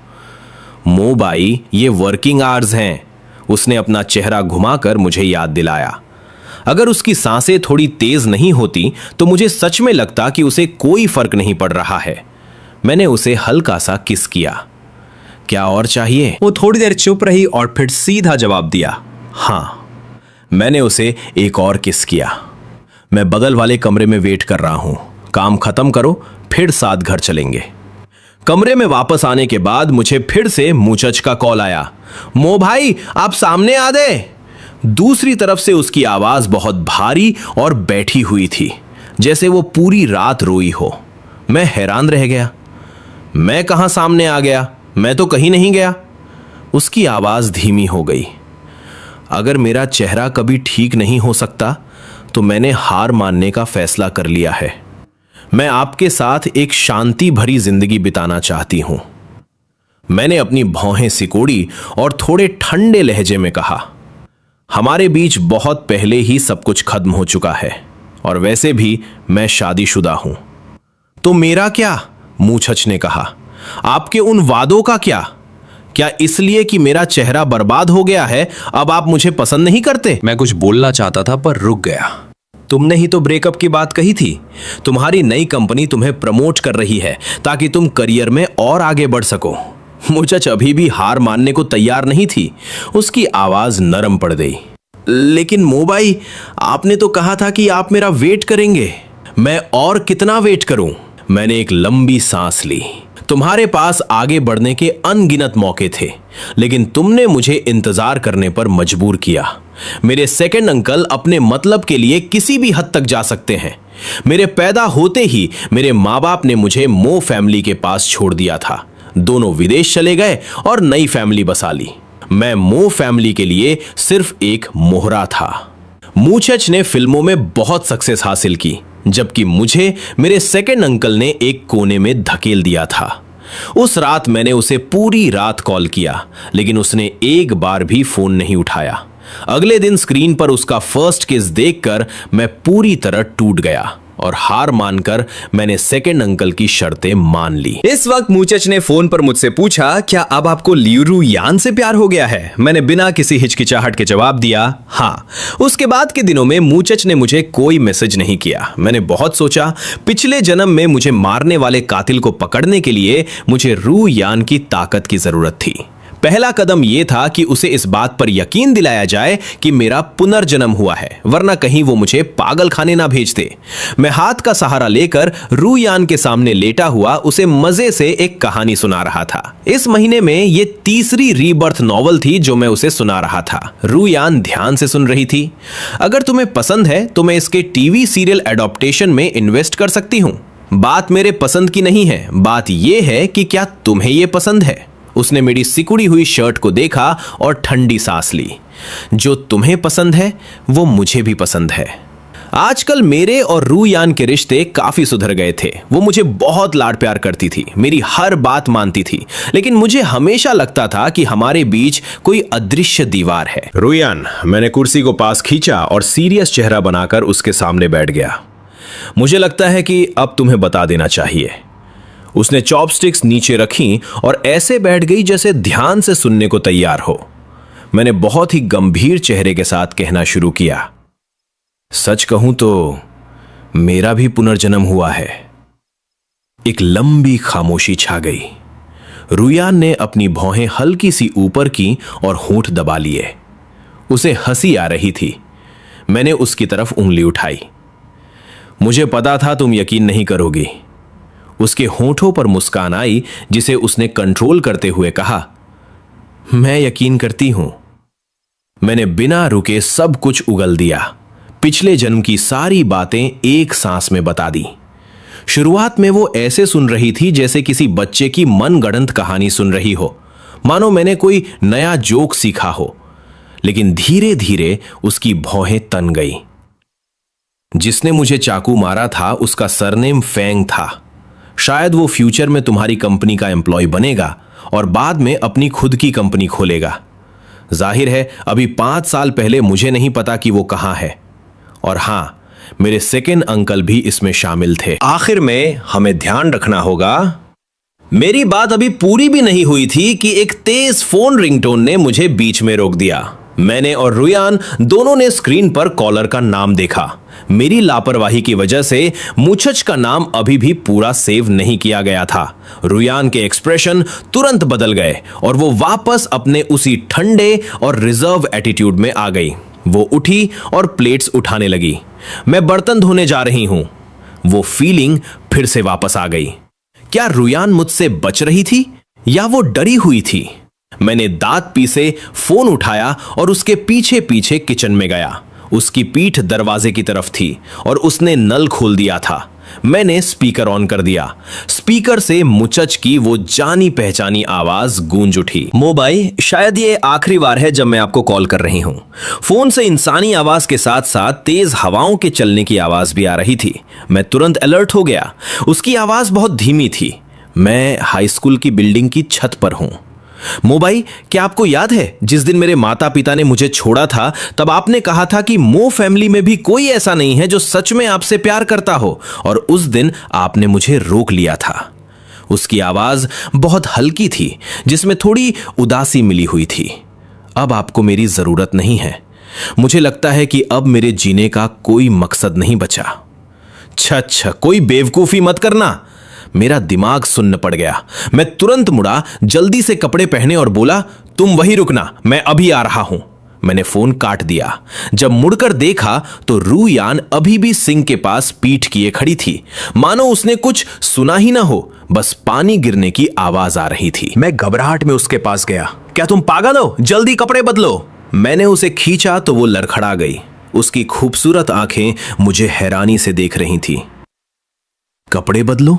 मो बाई, ये वर्किंग आवर्स हैं। उसने अपना चेहरा घुमाकर मुझे याद दिलाया। अगर उसकी सांसें थोड़ी तेज नहीं होती तो मुझे सच में लगता कि उसे कोई फर्क नहीं पड़ रहा है। मैंने उसे हल्का सा किस किया। क्या और चाहिए? वो थोड़ी देर चुप रही और फिर सीधा जवाब दिया, हाँ। मैंने उसे एक और किस किया। मैं बगल वाले कमरे में वेट कर रहा हूं। काम खत्म करो, फिर साथ घर चलेंगे। कमरे में वापस आने के बाद मुझे फिर से मूचच का कॉल आया। मो भाई, आप सामने आ गए। दूसरी तरफ से उसकी आवाज बहुत भारी और बैठी हुई थी, जैसे वो पूरी रात रोई हो। मैं हैरान रह गया। मैं कहां सामने आ गया? मैं तो कहीं नहीं गया। उसकी आवाज धीमी हो गई। अगर मेरा चेहरा कभी ठीक नहीं हो सकता तो मैंने हार मानने का फैसला कर लिया है। मैं आपके साथ एक शांति भरी जिंदगी बिताना चाहती हूं। मैंने अपनी भौहें सिकोड़ी और थोड़े ठंडे लहजे में कहा, हमारे बीच बहुत पहले ही सब कुछ खत्म हो चुका है, और वैसे भी मैं शादीशुदा हूं। तो मेरा क्या? मूछच ने कहा। आपके उन वादों का क्या? क्या इसलिए कि मेरा चेहरा बर्बाद हो गया है अब आप मुझे पसंद नहीं करते? मैं कुछ बोलना चाहता था पर रुक गया। तुमने ही तो ब्रेकअप की बात कही थी। तुम्हारी नई कंपनी तुम्हें प्रमोट कर रही है ताकि तुम करियर में और आगे बढ़ सको। मुझच अभी भी हार मानने को तैयार नहीं थी। उसकी आवाज नरम पड़ गई। लेकिन मोबाई, आपने तो कहा था कि आप मेरा वेट करेंगे। मैं और कितना वेट करूं? मैंने एक लंबी सांस ली। तुम्हारे पास आगे बढ़ने के अनगिनत मौके थे, लेकिन तुमने मुझे इंतजार करने पर मजबूर किया। मेरे सेकंड अंकल अपने मतलब के लिए किसी भी हद तक जा सकते हैं। मेरे पैदा होते ही मेरे माँ बाप ने मुझे मो फैमिली के पास छोड़ दिया था। दोनों विदेश चले गए और नई फैमिली बसा ली। मैं मो फैमिली के लिए सिर्फ एक मोहरा था। मूचच ने फिल्मों में बहुत सक्सेस हासिल की, जबकि मुझे मेरे सेकंड अंकल ने एक कोने में धकेल दिया था। उस रात मैंने उसे पूरी रात कॉल किया, लेकिन उसने एक बार भी फोन नहीं उठाया। अगले दिन स्क्रीन पर उसका फर्स्ट किस देखकर मैं पूरी तरह टूट गया और हार मानकर मैंने सेकंड अंकल की शर्तें मान ली। इस वक्त मूचच ने फोन पर मुझसे पूछा, क्या अब आपको लियू रूयान से प्यार हो गया है? मैंने बिना किसी हिचकिचाहट के जवाब दिया, हाँ। उसके बाद के दिनों में मूचच ने मुझे कोई मैसेज नहीं किया। मैंने बहुत सोचा। पिछले जन्म में मुझे मारने वाले कातिल को पकड़ने के लिए मुझे रूयान की ताकत की जरूरत थी। पहला कदम यह था कि उसे इस बात पर यकीन दिलाया जाए कि मेरा पुनर्जन्म हुआ है, वरना कहीं वो मुझे पागल खाने ना भेज दे। मैं हाथ का सहारा लेकर रूयान के सामने लेटा हुआ उसे मजे से एक कहानी सुना रहा था। इस महीने में ये तीसरी रीबर्थ नॉवल थी जो मैं उसे सुना रहा था। रूयान ध्यान से सुन रही थी। अगर तुम्हें पसंद है तो मैं इसके टीवी सीरियल एडॉप्टेशन में इन्वेस्ट कर सकती हूँ। बात मेरे पसंद की नहीं है, बात यह है कि क्या तुम्हें यह पसंद है। उसने मेरी सिकुड़ी हुई शर्ट को देखा और ठंडी सांस ली। जो तुम्हें पसंद है वो मुझे भी पसंद है। आजकल मेरे और रूयान के रिश्ते काफी सुधर गए थे। वो मुझे बहुत लाड प्यार करती थी, मेरी हर बात मानती थी, लेकिन मुझे हमेशा लगता था कि हमारे बीच कोई अदृश्य दीवार है। रूयान, मैंने कुर्सी को पास खींचा और सीरियस चेहरा बनाकर उसके सामने बैठ गया। मुझे लगता है कि अब तुम्हें बता देना चाहिए। उसने चॉपस्टिक्स नीचे रखी और ऐसे बैठ गई जैसे ध्यान से सुनने को तैयार हो। मैंने बहुत ही गंभीर चेहरे के साथ कहना शुरू किया, सच कहूं तो मेरा भी पुनर्जन्म हुआ है। एक लंबी खामोशी छा गई। रुयान ने अपनी भौहें हल्की सी ऊपर की और होंठ दबा लिए। उसे हंसी आ रही थी। मैंने उसकी तरफ उंगली उठाई। मुझे पता था तुम यकीन नहीं करोगी। उसके होंठों पर मुस्कान आई जिसे उसने कंट्रोल करते हुए कहा, मैं यकीन करती हूं। मैंने बिना रुके सब कुछ उगल दिया। पिछले जन्म की सारी बातें एक सांस में बता दी। शुरुआत में वो ऐसे सुन रही थी जैसे किसी बच्चे की मनगढ़ंत कहानी सुन रही हो, मानो मैंने कोई नया जोक सीखा हो। लेकिन धीरे धीरे उसकी भौहें तन गई। जिसने मुझे चाकू मारा था उसका सरनेम फेंग था। शायद वो फ्यूचर में तुम्हारी कंपनी का एम्प्लॉय बनेगा और बाद में अपनी खुद की कंपनी खोलेगा। जाहिर है अभी 5 साल पहले मुझे नहीं पता कि वो कहां है। और हां, मेरे सेकेंड अंकल भी इसमें शामिल थे। आखिर में हमें ध्यान रखना होगा। मेरी बात अभी पूरी भी नहीं हुई थी कि एक तेज फोन रिंगटोन ने मुझे बीच में रोक दिया। मैंने और रुयान दोनों ने स्क्रीन पर कॉलर का नाम देखा। मेरी लापरवाही की वजह से मुचच का नाम अभी भी पूरा सेव नहीं किया गया था। रुयान के एक्सप्रेशन तुरंत बदल गए और वो वापस अपने उसी ठंडे और रिजर्व एटीट्यूड में आ गई। वो उठी और प्लेट्स उठाने लगी। मैं बर्तन धोने जा रही हूं। वो फीलिंग फिर से वापस आ गई। क्या रुयान मुझसे बच रही थी या वो डरी हुई थी? मैंने दांत पीसे फोन उठाया और उसके पीछे पीछे किचन में गया। उसकी पीठ दरवाजे की तरफ थी और उसने नल खोल दिया था। मैंने स्पीकर ऑन कर दिया। स्पीकर से मुचच की वो जानी पहचानी आवाज गूंज उठी। मोबाई, शायद ये आखिरी बार है जब मैं आपको कॉल कर रही हूं। फोन से इंसानी आवाज के साथ साथ तेज हवाओं के चलने की आवाज भी आ रही थी। मैं तुरंत अलर्ट हो गया। उसकी आवाज बहुत धीमी थी। मैं हाई स्कूल की बिल्डिंग की छत पर हूं। मोबाई, क्या आपको याद है जिस दिन मेरे माता पिता ने मुझे छोड़ा था, तब आपने कहा था कि मो फैमिली में भी कोई ऐसा नहीं है जो सच में आपसे प्यार करता हो, और उस दिन आपने मुझे रोक लिया था। उसकी आवाज बहुत हल्की थी जिसमें थोड़ी उदासी मिली हुई थी। अब आपको मेरी जरूरत नहीं है। मुझे लगता है कि अब मेरे जीने का कोई मकसद नहीं बचा। अच्छा, कोई बेवकूफी मत करना। मेरा दिमाग सुन्न पड़ गया। मैं तुरंत मुड़ा, जल्दी से कपड़े पहने और बोला, तुम वहीं रुकना, मैं अभी आ रहा हूं। मैंने फोन काट दिया। जब मुड़कर देखा तो रुयान अभी भी सिंक के पास पीठ किए खड़ी थी, मानो उसने कुछ सुना ही ना हो। बस पानी गिरने की आवाज आ रही थी। मैं घबराहट में उसके पास गया। क्या तुम पागल हो? जल्दी कपड़े बदलो। मैंने उसे खींचा तो वो लड़खड़ा गई। उसकी खूबसूरत आंखें मुझे हैरानी से देख रही थी। कपड़े बदलो?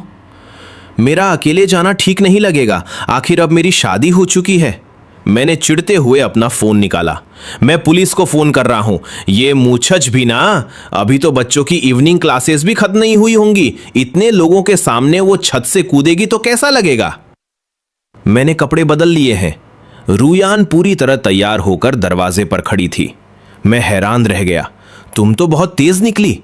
मेरा अकेले जाना ठीक नहीं लगेगा। आखिर अब मेरी शादी हो चुकी है। मैंने चिढ़ते हुए अपना फोन निकाला। मैं पुलिस को फोन कर रहा हूं। ये मुछच भी ना, अभी तो बच्चों की इवनिंग क्लासेस भी खत्म नहीं हुई होंगी। इतने लोगों के सामने वो छत से कूदेगी तो कैसा लगेगा? मैंने कपड़े बदल लिए हैं। रुयान पूरी तरह तैयार होकर दरवाजे पर खड़ी थी। मैं हैरान रह गया। तुम तो बहुत तेज निकली।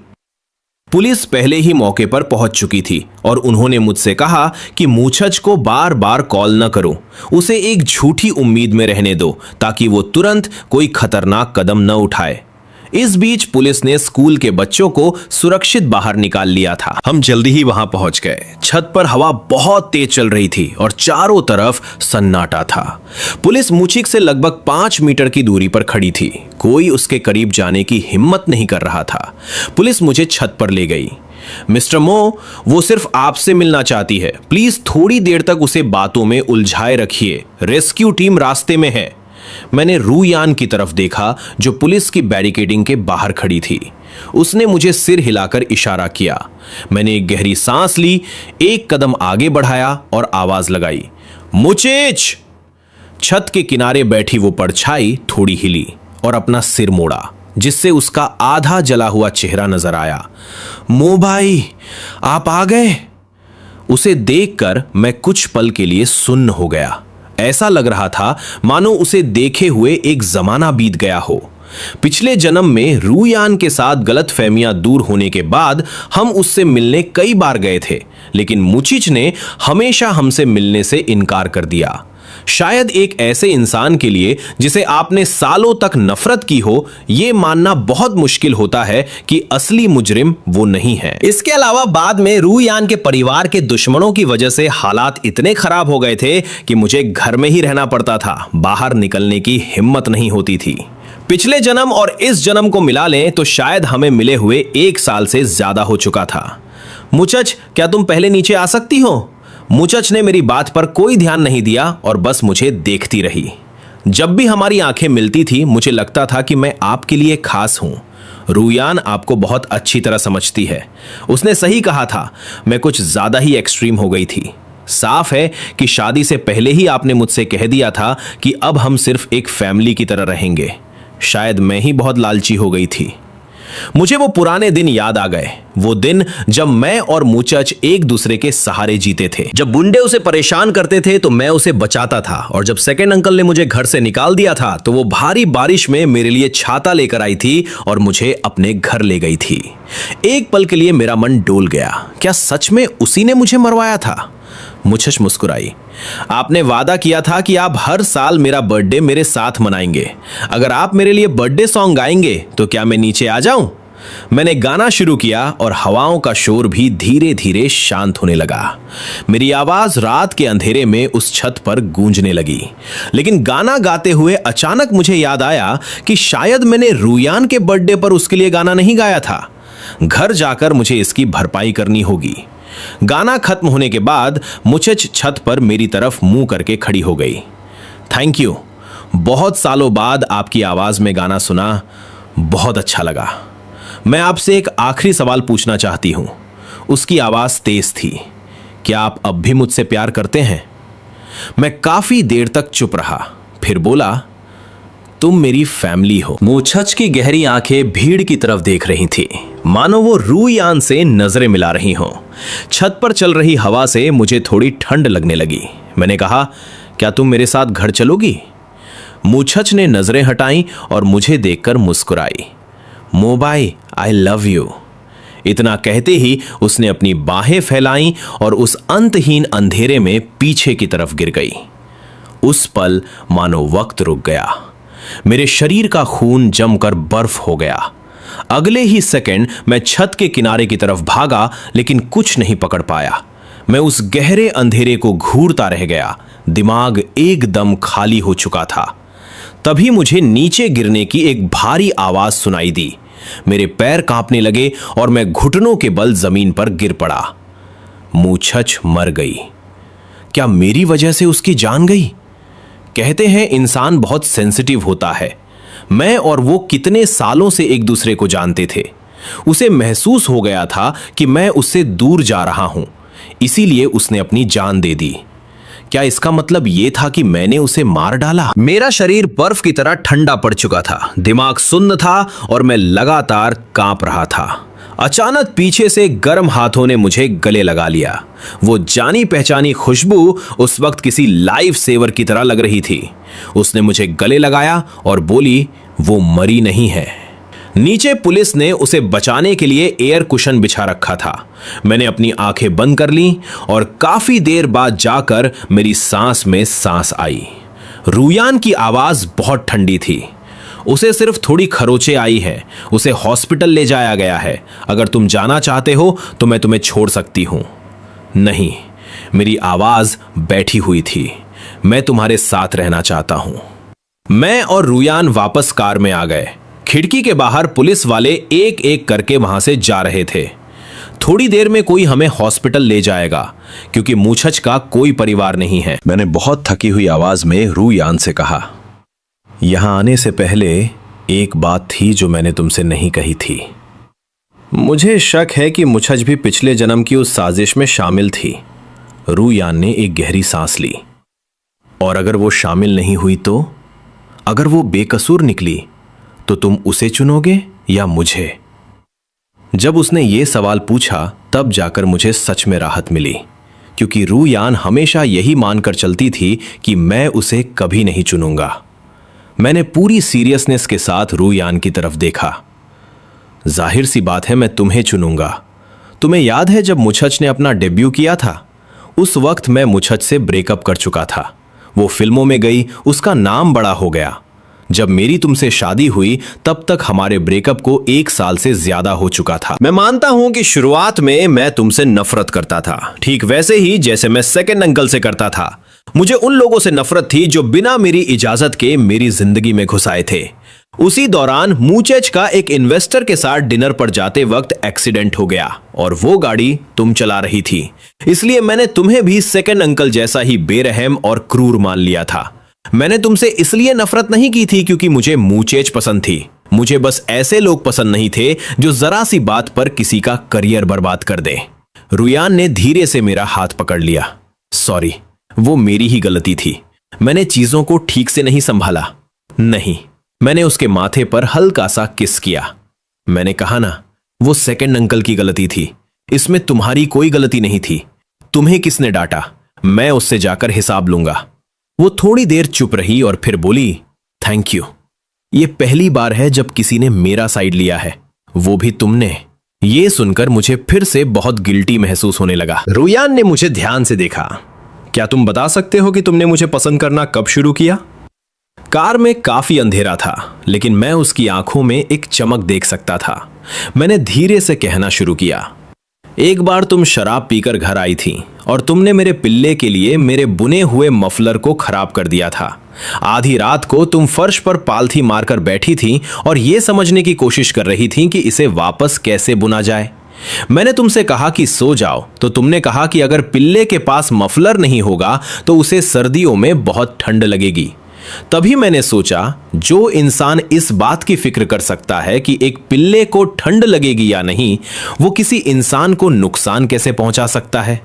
पुलिस पहले ही मौके पर पहुंच चुकी थी और उन्होंने मुझसे कहा कि मुछच को बार बार कॉल न करो, उसे एक झूठी उम्मीद में रहने दो ताकि वो तुरंत कोई खतरनाक कदम न उठाए। इस बीच पुलिस ने स्कूल के बच्चों को सुरक्षित बाहर निकाल लिया था। हम जल्दी ही वहां पहुंच गए। छत पर हवा बहुत तेज चल रही थी और चारों तरफ सन्नाटा था। पुलिस मुछिक से लगभग 5 मीटर की दूरी पर खड़ी थी। कोई उसके करीब जाने की हिम्मत नहीं कर रहा था। पुलिस मुझे छत पर ले गई। मिस्टर मो, वो सिर्फ आपसे मिलना चाहती है। प्लीज थोड़ी देर तक उसे बातों में उलझाए रखिए। रेस्क्यू टीम रास्ते में है। मैंने रुयान की तरफ देखा जो पुलिस की बैरिकेडिंग के बाहर खड़ी थी। उसने मुझे सिर हिलाकर इशारा किया। मैंने एक गहरी सांस ली, एक कदम आगे बढ़ाया और आवाज लगाई, मुचेच। छत के किनारे बैठी वो परछाई थोड़ी हिली और अपना सिर मोड़ा, जिससे उसका आधा जला हुआ चेहरा नजर आया। मो भाई, आप आ गए। उसे देखकर मैं कुछ पल के लिए सुन्न हो गया। ऐसा लग रहा था मानो उसे देखे हुए एक जमाना बीत गया हो। पिछले जन्म में रुयान के साथ गलतफहमियां दूर होने के बाद हम उससे मिलने कई बार गए थे, लेकिन मुचिच ने हमेशा हमसे मिलने से इनकार कर दिया। शायद एक ऐसे इंसान के लिए जिसे आपने सालों तक नफरत की हो, यह मानना बहुत मुश्किल होता है कि असली मुजरिम वो नहीं है। इसके अलावा बाद में रूयान के परिवार के दुश्मनों की वजह से हालात इतने खराब हो गए थे कि मुझे घर में ही रहना पड़ता था, बाहर निकलने की हिम्मत नहीं होती थी। पिछले जन्म और इस जन्म को मिला लें तो शायद हमें मिले हुए 1 साल से ज्यादा हो चुका था। मुचच, क्या तुम पहले नीचे आ सकती हो? मुचच ने मेरी बात पर कोई ध्यान नहीं दिया और बस मुझे देखती रही। जब भी हमारी आंखें मिलती थी मुझे लगता था कि मैं आपके लिए खास हूं। रूयान आपको बहुत अच्छी तरह समझती है। उसने सही कहा था, मैं कुछ ज्यादा ही एक्सट्रीम हो गई थी। साफ है कि शादी से पहले ही आपने मुझसे कह दिया था कि अब हम सिर्फ एक फैमिली की तरह रहेंगे। शायद मैं ही बहुत लालची हो गई थी। मुझे वो पुराने दिन याद आ गए, वो दिन जब मैं और मुचच एक दूसरे के सहारे जीते थे। जब बुंडे उसे परेशान करते थे तो मैं उसे बचाता था, और जब सेकंड अंकल ने मुझे घर से निकाल दिया था तो वो भारी बारिश में मेरे लिए छाता लेकर आई थी और मुझे अपने घर ले गई थी। एक पल के लिए मेरा मन डोल गया, क्या सच में उसी ने मुझे मरवाया था? मुचच मुस्कुराई। आपने वादा किया था कि आप हर साल मेरा बर्थडे मेरे साथ मनाएंगे। अगर आप मेरे लिए बर्थडे सॉन्ग गाएंगे तो क्या मैं नीचे आ जाऊं? मैंने गाना शुरू किया और हवाओं का शोर भी धीरे धीरे शांत होने लगा। मेरी आवाज रात के अंधेरे में उस छत पर गूंजने लगी। लेकिन गाना गाते हुए अचानक मुझे याद आया कि शायद मैंने रूयान के बर्थडे पर उसके लिए गाना नहीं गाया था। घर जाकर मुझे इसकी भरपाई करनी होगी। गाना खत्म होने के बाद मुचच छत पर मेरी तरफ मुंह करके खड़ी हो गई। थैंक यू, बहुत सालों बाद आपकी आवाज में गाना सुना, बहुत अच्छा लगा। मैं आपसे एक आखिरी सवाल पूछना चाहती हूं। उसकी आवाज तेज थी। क्या आप अब भी मुझसे प्यार करते हैं? मैं काफी देर तक चुप रहा, फिर बोला, तुम मेरी फैमिली हो। मुचच की गहरी आंखें भीड़ की तरफ देख रही थी, मानो वो रूयान से नजरें मिला रही हों। छत पर चल रही हवा से मुझे थोड़ी ठंड लगने लगी। मैंने कहा, क्या तुम मेरे साथ घर चलोगी? मुचच ने नजरें हटाई और मुझे देखकर मुस्कुराई। मोबाई, आई लव यू। इतना कहते ही उसने अपनी बाहें फैलाई और उस अंतहीन अंधेरे में पीछे की तरफ गिर गई। उस पल मानो वक्त रुक गया। मेरे शरीर का खून जमकर बर्फ हो गया। अगले ही सेकंड मैं छत के किनारे की तरफ भागा, लेकिन कुछ नहीं पकड़ पाया। मैं उस गहरे अंधेरे को घूरता रह गया। दिमाग एकदम खाली हो चुका था। तभी मुझे नीचे गिरने की एक भारी आवाज सुनाई दी। मेरे पैर कांपने लगे और मैं घुटनों के बल जमीन पर गिर पड़ा। मुचच मर गई। क्या मेरी वजह से उसकी जान गई? कहते हैं इंसान बहुत सेंसिटिव होता है। मैं और वो कितने सालों से एक दूसरे को जानते थे। उसे महसूस हो गया था कि मैं उससे दूर जा रहा हूं, इसीलिए उसने अपनी जान दे दी। क्या इसका मतलब यह था कि मैंने उसे मार डाला? मेरा शरीर बर्फ की तरह ठंडा पड़ चुका था, दिमाग सुन्न था और मैं लगातार कांप रहा था। अचानक पीछे से गर्म हाथों ने मुझे गले लगा लिया। वो जानी पहचानी खुशबू उस वक्त किसी लाइफ सेवर की तरह लग रही थी। उसने मुझे गले लगाया और बोली, वो मरी नहीं है। नीचे पुलिस ने उसे बचाने के लिए एयर कुशन बिछा रखा था। मैंने अपनी आंखें बंद कर लीं और काफी देर बाद जाकर मेरी सांस में सांस आई। रूयान की आवाज बहुत ठंडी थी। उसे सिर्फ थोड़ी खरोंचे आई है। उसे हॉस्पिटल ले जाया गया है। अगर तुम जाना चाहते हो तो मैं तुम्हें छोड़ सकती हूं। नहीं, मेरी आवाज बैठी हुई थी। मैं तुम्हारे साथ रहना चाहता हूं। मैं और रूयान वापस कार में आ गए। खिड़की के बाहर पुलिस वाले एक एक करके वहां से जा रहे थे। थोड़ी देर में कोई हमें हॉस्पिटल ले जाएगा, क्योंकि मुचच का कोई परिवार नहीं है। मैंने बहुत थकी हुई आवाज में रूयान से कहा, यहां आने से पहले एक बात थी जो मैंने तुमसे नहीं कही थी। मुझे शक है कि मुचच भी पिछले जन्म की उस साजिश में शामिल थी। रूयान ने एक गहरी सांस ली। और अगर वो शामिल नहीं हुई तो? अगर वो बेकसूर निकली तो तुम उसे चुनोगे या मुझे? जब उसने ये सवाल पूछा तब जाकर मुझे सच में राहत मिली, क्योंकि रूयान हमेशा यही मानकर चलती थी कि मैं उसे कभी नहीं चुनूंगा। मैंने पूरी सीरियसनेस के साथ रूयान की तरफ देखा। जाहिर सी बात है, मैं तुम्हें चुनूंगा। तुम्हें याद है जब मुचच ने अपना डेब्यू किया था? उस वक्त मैं मुचच से ब्रेकअप कर चुका था। वो फिल्मों में गई, उसका नाम बड़ा हो गया। जब मेरी तुमसे शादी हुई तब तक हमारे ब्रेकअप को 1 साल से ज्यादा हो चुका था। मैं मानता हूं कि शुरुआत में मैं तुमसे नफरत करता था, ठीक वैसे ही जैसे मैं सेकंड अंकल से करता था। मुझे उन लोगों से नफरत थी जो बिना मेरी इजाजत के मेरी जिंदगी में घुस आए थे। उसी दौरान मूचेच का एक इन्वेस्टर के साथ डिनर पर जाते वक्त एक्सीडेंट हो गया और वो गाड़ी तुम चला रही थी, इसलिए मैंने तुम्हें भी सेकंड अंकल जैसा ही बेरहम और क्रूर मान लिया था। मैंने तुमसे इसलिए नफरत नहीं की थी क्योंकि मुझे मूचेच पसंद थी। मुझे बस ऐसे लोग पसंद नहीं थे जो जरा सी बात पर किसी का करियर बर्बाद कर दें। रुयान ने धीरे से मेरा हाथ पकड़ लिया। सॉरी, वो मेरी ही गलती थी। मैंने चीजों को ठीक से नहीं संभाला। नहीं, मैंने उसके माथे पर हल्का सा किस किया। मैंने कहा ना, वो सेकंड अंकल की गलती थी, इसमें तुम्हारी कोई गलती नहीं थी। तुम्हें किसने डांटा? मैं उससे जाकर हिसाब लूंगा। वो थोड़ी देर चुप रही और फिर बोली, थैंक यू। ये पहली बार है जब किसी ने मेरा साइड लिया है, वो भी तुमने। ये सुनकर मुझे फिर से बहुत गिल्टी महसूस होने लगा। रुयान ने मुझे ध्यान से देखा। क्या तुम बता सकते हो कि तुमने मुझे पसंद करना कब शुरू किया? कार में काफी अंधेरा था, लेकिन मैं उसकी आंखों में एक चमक देख सकता था। मैंने धीरे से कहना शुरू किया, एक बार तुम शराब पीकर घर आई थी और तुमने मेरे पिल्ले के लिए मेरे बुने हुए मफलर को खराब कर दिया था। आधी रात को तुम फर्श पर पालथी मारकर बैठी थी और यह समझने की कोशिश कर रही थी कि इसे वापस कैसे बुना जाए। मैंने तुमसे कहा कि सो जाओ, तो तुमने कहा कि अगर पिल्ले के पास मफलर नहीं होगा तो उसे सर्दियों में बहुत ठंड लगेगी। तभी मैंने सोचा, जो इंसान इस बात की फिक्र कर सकता है कि एक पिल्ले को ठंड लगेगी या नहीं, वो किसी इंसान को नुकसान कैसे पहुंचा सकता है।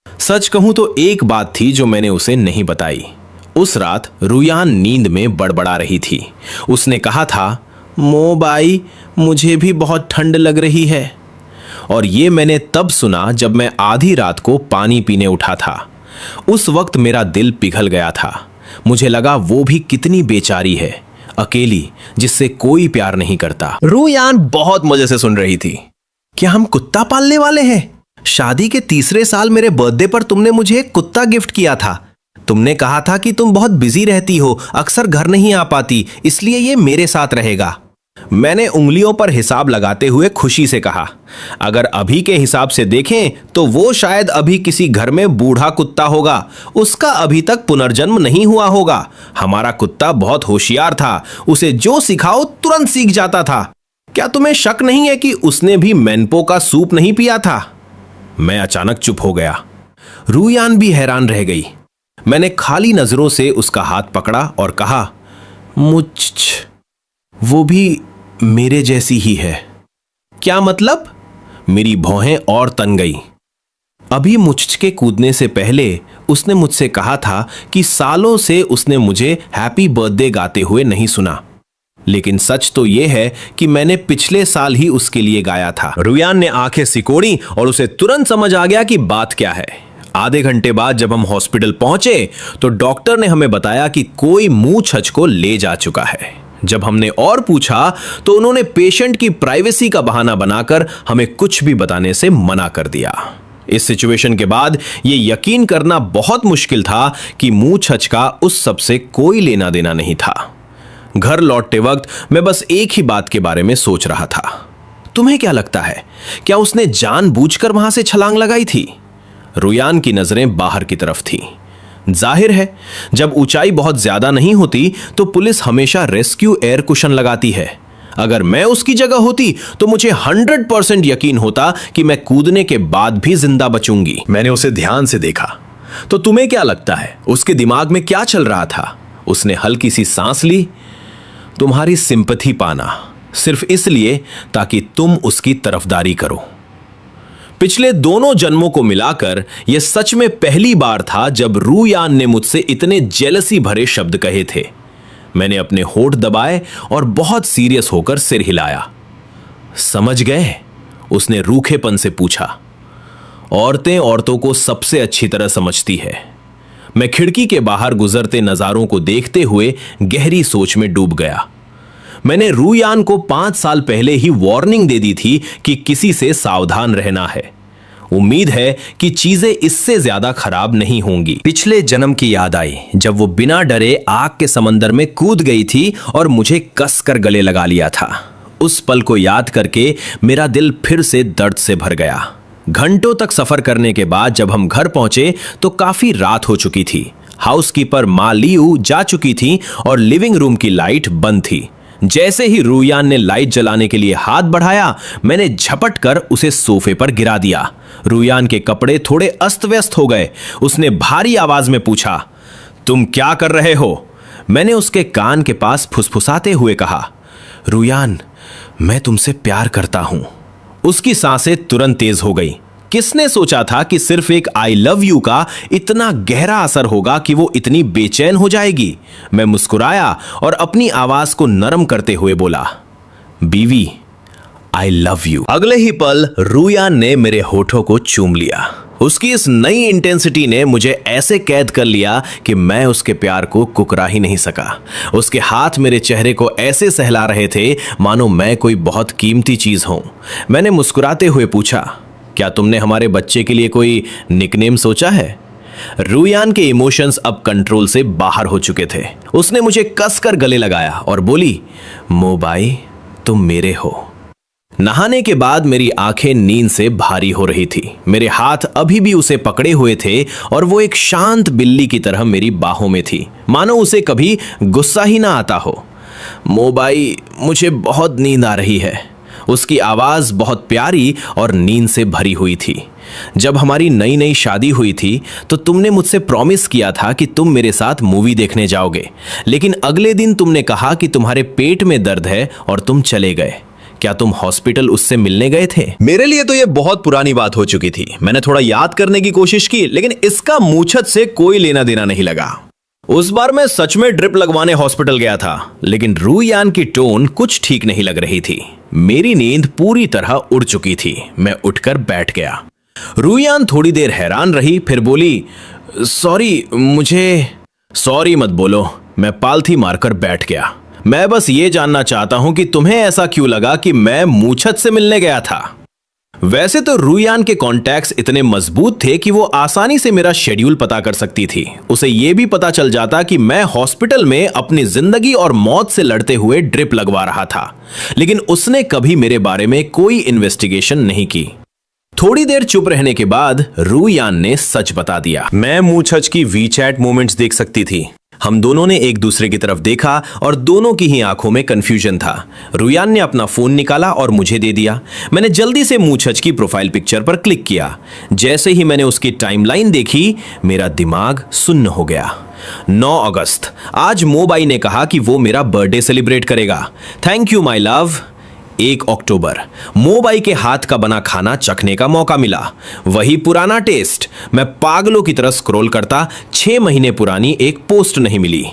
सच कहूं तो एक बात थी जो मैंने उसे नहीं बताई। उस रात रुयान नींद में बड़बड़ा रही थी। उसने कहा था, मो बाई, मुझे भी बहुत ठंड लग रही है। और ये मैंने तब सुना जब मैं आधी रात को पानी पीने उठा था। उस वक्त मेरा दिल पिघल गया था। मुझे लगा वो भी कितनी बेचारी है, अकेली, जिससे कोई प्यार नहीं करता। रुयान बहुत मजे से सुन रही थी। क्या हम कुत्ता पालने वाले हैं? शादी के 3रे साल मेरे बर्थडे पर तुमने मुझे एक कुत्ता गिफ्ट किया था। तुमने कहा था कि तुम बहुत बिजी रहती हो, अक्सर घर नहीं आ पाती, इसलिए ये मेरे साथ रहेगा। मैंने उंगलियों पर हिसाब लगाते हुए खुशी से कहा, अगर अभी के हिसाब से देखें तो वो शायद अभी किसी घर में बूढ़ा कुत्ता होगा, उसका अभी तक पुनर्जन्म नहीं हुआ होगा। हमारा कुत्ता बहुत होशियार था, उसे जो सिखाओ तुरंत सीख जाता था। क्या तुम्हें शक नहीं है कि उसने भी मैनपो का सूप नहीं पिया था? मैं अचानक चुप हो गया। रुयान भी हैरान रह गई। मैंने खाली नजरों से उसका हाथ पकड़ा और कहा, वो भी मेरे जैसी ही है। क्या मतलब? मेरी भौहें और तन गई। अभी मुझके कूदने से पहले उसने मुझसे कहा था कि सालों से उसने मुझे हैप्पी बर्थडे गाते हुए नहीं सुना, लेकिन सच तो यह है कि मैंने पिछले साल ही उसके लिए गाया था। रुयान ने आंखें सिकोड़ी और उसे तुरंत समझ आ गया कि बात क्या है। आधे घंटे बाद जब हम हॉस्पिटल पहुंचे तो डॉक्टर ने हमें बताया कि कोई मूछछ को ले जा चुका है। जब हमने और पूछा तो उन्होंने पेशेंट की प्राइवेसी का बहाना बनाकर हमें कुछ भी बताने से मना कर दिया। इस सिचुएशन के बाद यह यकीन करना बहुत मुश्किल था कि मूछछ का उस सब से कोई लेना देना नहीं था। घर लौटते वक्त मैं बस एक ही बात के बारे में सोच रहा था। तुम्हें क्या लगता है, क्या उसने जानबूझकर वहां से छलांग लगाई थी? रुयान की नजरें बाहर की तरफ थी। जाहिर है, जब ऊंचाई बहुत ज्यादा नहीं होती तो पुलिस हमेशा रेस्क्यू एयर कुशन लगाती है। अगर मैं उसकी जगह होती तो मुझे 100% यकीन होता कि मैं कूदने के बाद भी जिंदा बचूंगी। मैंने उसे ध्यान से देखा। तो तुम्हें क्या लगता है उसके दिमाग में क्या चल रहा था? उसने हल्की सी सांस ली। तुम्हारी सिंपैथी पाना, सिर्फ इसलिए ताकि तुम उसकी तरफदारी करो। पिछले दोनों जन्मों को मिलाकर यह सच में पहली बार था जब रुयान ने मुझसे इतने जेलसी भरे शब्द कहे थे। मैंने अपने होठ दबाए और बहुत सीरियस होकर सिर हिलाया। समझ गए? उसने रूखेपन से पूछा। औरतें औरतों को सबसे अच्छी तरह समझती है। मैं खिड़की के बाहर गुजरते नजारों को देखते हुए गहरी सोच में डूब गया। मैंने रुयान को 5 साल पहले ही वार्निंग दे दी थी कि किसी से सावधान रहना है। उम्मीद है कि चीजें इससे ज्यादा खराब नहीं होंगी। पिछले जन्म की याद आई जब वो बिना डरे आग के समंदर में कूद गई थी और मुझे कसकर गले लगा लिया था। उस पल को याद करके मेरा दिल फिर से दर्द से भर गया। घंटों तक सफर करने के बाद जब हम घर पहुंचे तो काफी रात हो चुकी थी। हाउसकीपर माँ लियू जा चुकी थी और लिविंग रूम की लाइट बंद थी। जैसे ही रूयान ने लाइट जलाने के लिए हाथ बढ़ाया, मैंने झपट कर उसे सोफे पर गिरा दिया। रूयान के कपड़े थोड़े अस्त व्यस्त हो गए। उसने भारी आवाज में पूछा, तुम क्या कर रहे हो? मैंने उसके कान के पास फुसफुसाते हुए कहा, रूयान, मैं तुमसे प्यार करता हूं। उसकी सांसें तुरंत तेज हो गई। किसने सोचा था कि सिर्फ एक आई लव यू का इतना गहरा असर होगा कि वो इतनी बेचैन हो जाएगी। मैं मुस्कुराया और अपनी आवाज को नरम करते हुए बोला, बीवी, आई लव यू। अगले ही पल रूयान ने मेरे होठों को चूम लिया। उसकी इस नई इंटेंसिटी ने मुझे ऐसे कैद कर लिया कि मैं उसके प्यार को कुकरा ही नहीं सका। उसके हाथ मेरे चेहरे को ऐसे सहला रहे थे मानो मैं कोई बहुत कीमती चीज हूं। मैंने मुस्कुराते हुए पूछा, क्या तुमने हमारे बच्चे के लिए कोई निकनेम सोचा है? रूयान के इमोशंस अब कंट्रोल से बाहर हो चुके थे। उसने मुझे कसकर गले लगाया और बोली, मोबाई, तुम मेरे हो। नहाने के बाद मेरी आंखें नींद से भारी हो रही थी। मेरे हाथ अभी भी उसे पकड़े हुए थे और वो एक शांत बिल्ली की तरह मेरी बाहों में थी, मानो उसे कभी गुस्सा ही ना आता हो। मोबाई, मुझे बहुत नींद आ रही है। उसकी आवाज बहुत प्यारी और नींद से भरी हुई थी। जब हमारी नई नई शादी हुई थी तो तुमने मुझसे प्रॉमिस किया था कि तुम मेरे साथ मूवी देखने जाओगे, लेकिन अगले दिन तुमने कहा कि तुम्हारे पेट में दर्द है और तुम चले गए। क्या तुम हॉस्पिटल उससे मिलने गए थे? मेरे लिए तो यह बहुत पुरानी बात हो चुकी थी। मैंने थोड़ा याद करने की कोशिश की, लेकिन इसका मूछत से कोई लेना देना नहीं लगा। उस बार मैं सच में ड्रिप लगवाने हॉस्पिटल गया था, लेकिन रूयान की टोन कुछ ठीक नहीं लग रही थी। मेरी नींद पूरी तरह उड़ चुकी थी। मैं उठकर बैठ गया। रूयान थोड़ी देर हैरान रही, फिर बोली, सॉरी मत बोलो। मैं पालथी मारकर बैठ गया। मैं बस ये जानना चाहता हूं कि तुम्हें ऐसा क्यों लगा कि मैं मूछत से मिलने गया था। वैसे तो रूयान के कॉन्टैक्ट्स इतने मजबूत थे कि वो आसानी से मेरा शेड्यूल पता कर सकती थी। उसे यह भी पता चल जाता कि मैं हॉस्पिटल में अपनी जिंदगी और मौत से लड़ते हुए ड्रिप लगवा रहा था, लेकिन उसने कभी मेरे बारे में कोई इन्वेस्टिगेशन नहीं की। थोड़ी देर चुप रहने के बाद रूयान ने सच बता दिया। मैं मूछत की वीचैट मोमेंट्स देख सकती थी। हम दोनों ने एक दूसरे की तरफ देखा और दोनों की ही आंखों में कंफ्यूजन था। रूयान ने अपना फोन निकाला और मुझे दे दिया। मैंने जल्दी से मूछत की प्रोफाइल पिक्चर पर क्लिक किया। जैसे ही मैंने उसकी टाइमलाइन देखी, मेरा दिमाग सुन्न हो गया। 9 अगस्त, आज मोबाई ने कहा कि वो मेरा बर्थडे सेलिब्रेट करेगा। Thank you my love. 1 अक्टूबर, मोबाई के हाथ का बना खाना चखने का मौका मिला। वही पुराना टेस्ट। मैं पागलों की तरह स्क्रॉल करता, 6 महीने पुरानी एक पोस्ट नहीं मिली।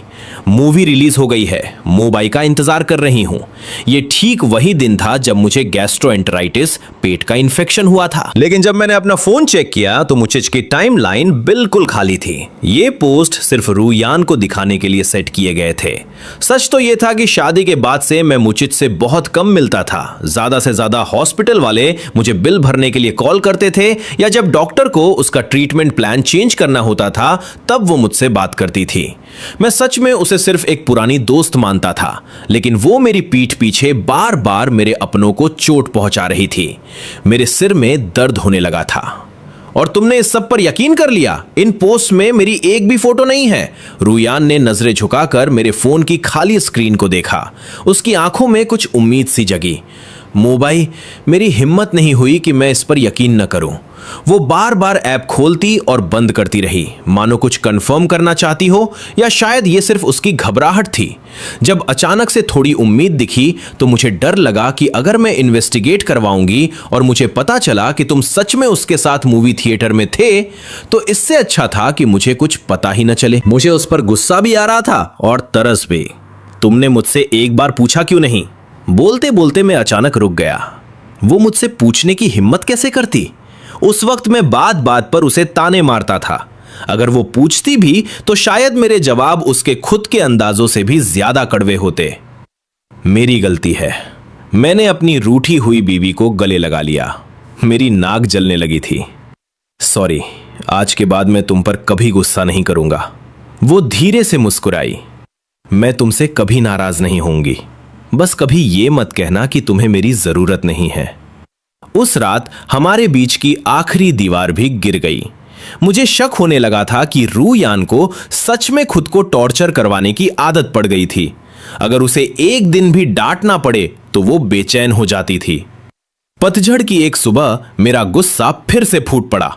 मूवी रिलीज हो गई है, मोबाई का इंतजार कर रही हूं। यह ठीक वही दिन था जब मुझे गैस्ट्रोएंटेराइटिस, पेट का इंफेक्शन हुआ था। लेकिन जब मैंने अपना फोन चेक किया तो मुझे की टाइमलाइन बिल्कुल खाली थी। ये पोस्ट सिर्फ रूयान को दिखाने के लिए सेट किए गए थे। सच तो यह था कि शादी के बाद से मैं मुझे से बहुत कम मिलता था। ज्यादा से ज्यादा हॉस्पिटल वाले मुझे बिल भरने के लिए कॉल करते थे, या जब डॉक्टर को उसका ट्रीटमेंट प्लान चेंज करना होता था तब वो मुझसे बात करती थी। मैं सच में उसे सिर्फ एक पुरानी दोस्त मानता था, लेकिन वो मेरी पीठ पीछे बार बार मेरे अपनों को चोट पहुंचा रही थी। मेरे सिर में दर्द होने लगा था। और तुमने इस सब पर यकीन कर लिया? इन पोस्ट में मेरी एक भी फोटो नहीं है। रूयान ने नजरें झुकाकर मेरे फोन की खाली स्क्रीन को देखा। उसकी आंखों में कुछ उम्मीद सी जगी। मोबाई, मेरी हिम्मत नहीं हुई कि मैं इस पर यकीन न करूं। वो बार बार ऐप खोलती और बंद करती रही, मानो कुछ कंफर्म करना चाहती हो, या शायद ये सिर्फ उसकी घबराहट थी। जब अचानक से थोड़ी उम्मीद दिखी तो मुझे डर लगा कि अगर मैं इन्वेस्टिगेट करवाऊंगी और मुझे पता चला कि तुम सच में उसके साथ मूवी थिएटर में थे, तो इससे अच्छा था कि मुझे कुछ पता ही न चले। मुझे उस पर गुस्सा भी आ रहा था और तरस भी। तुमने मुझसे एक बार पूछा क्यों नहीं? बोलते बोलते मैं अचानक रुक गया। वो मुझसे पूछने की हिम्मत कैसे करती? उस वक्त मैं बात बात पर उसे ताने मारता था। अगर वो पूछती भी तो शायद मेरे जवाब उसके खुद के अंदाजों से भी ज्यादा कड़वे होते। मेरी गलती है। मैंने अपनी रूठी हुई बीवी को गले लगा लिया। मेरी नाक जलने लगी थी। सॉरी, आज के बाद मैं तुम पर कभी गुस्सा नहीं करूंगा। वो धीरे से मुस्कुराई। मैं तुमसे कभी नाराज नहीं होंगी, बस कभी ये मत कहना कि तुम्हें मेरी जरूरत नहीं है। उस रात हमारे बीच की आखिरी दीवार भी गिर गई। मुझे शक होने लगा था कि रू यान को सच में खुद को टॉर्चर करवाने की आदत पड़ गई थी। अगर उसे एक दिन भी डांटना पड़े तो वो बेचैन हो जाती थी। पतझड़ की एक सुबह मेरा गुस्सा फिर से फूट पड़ा।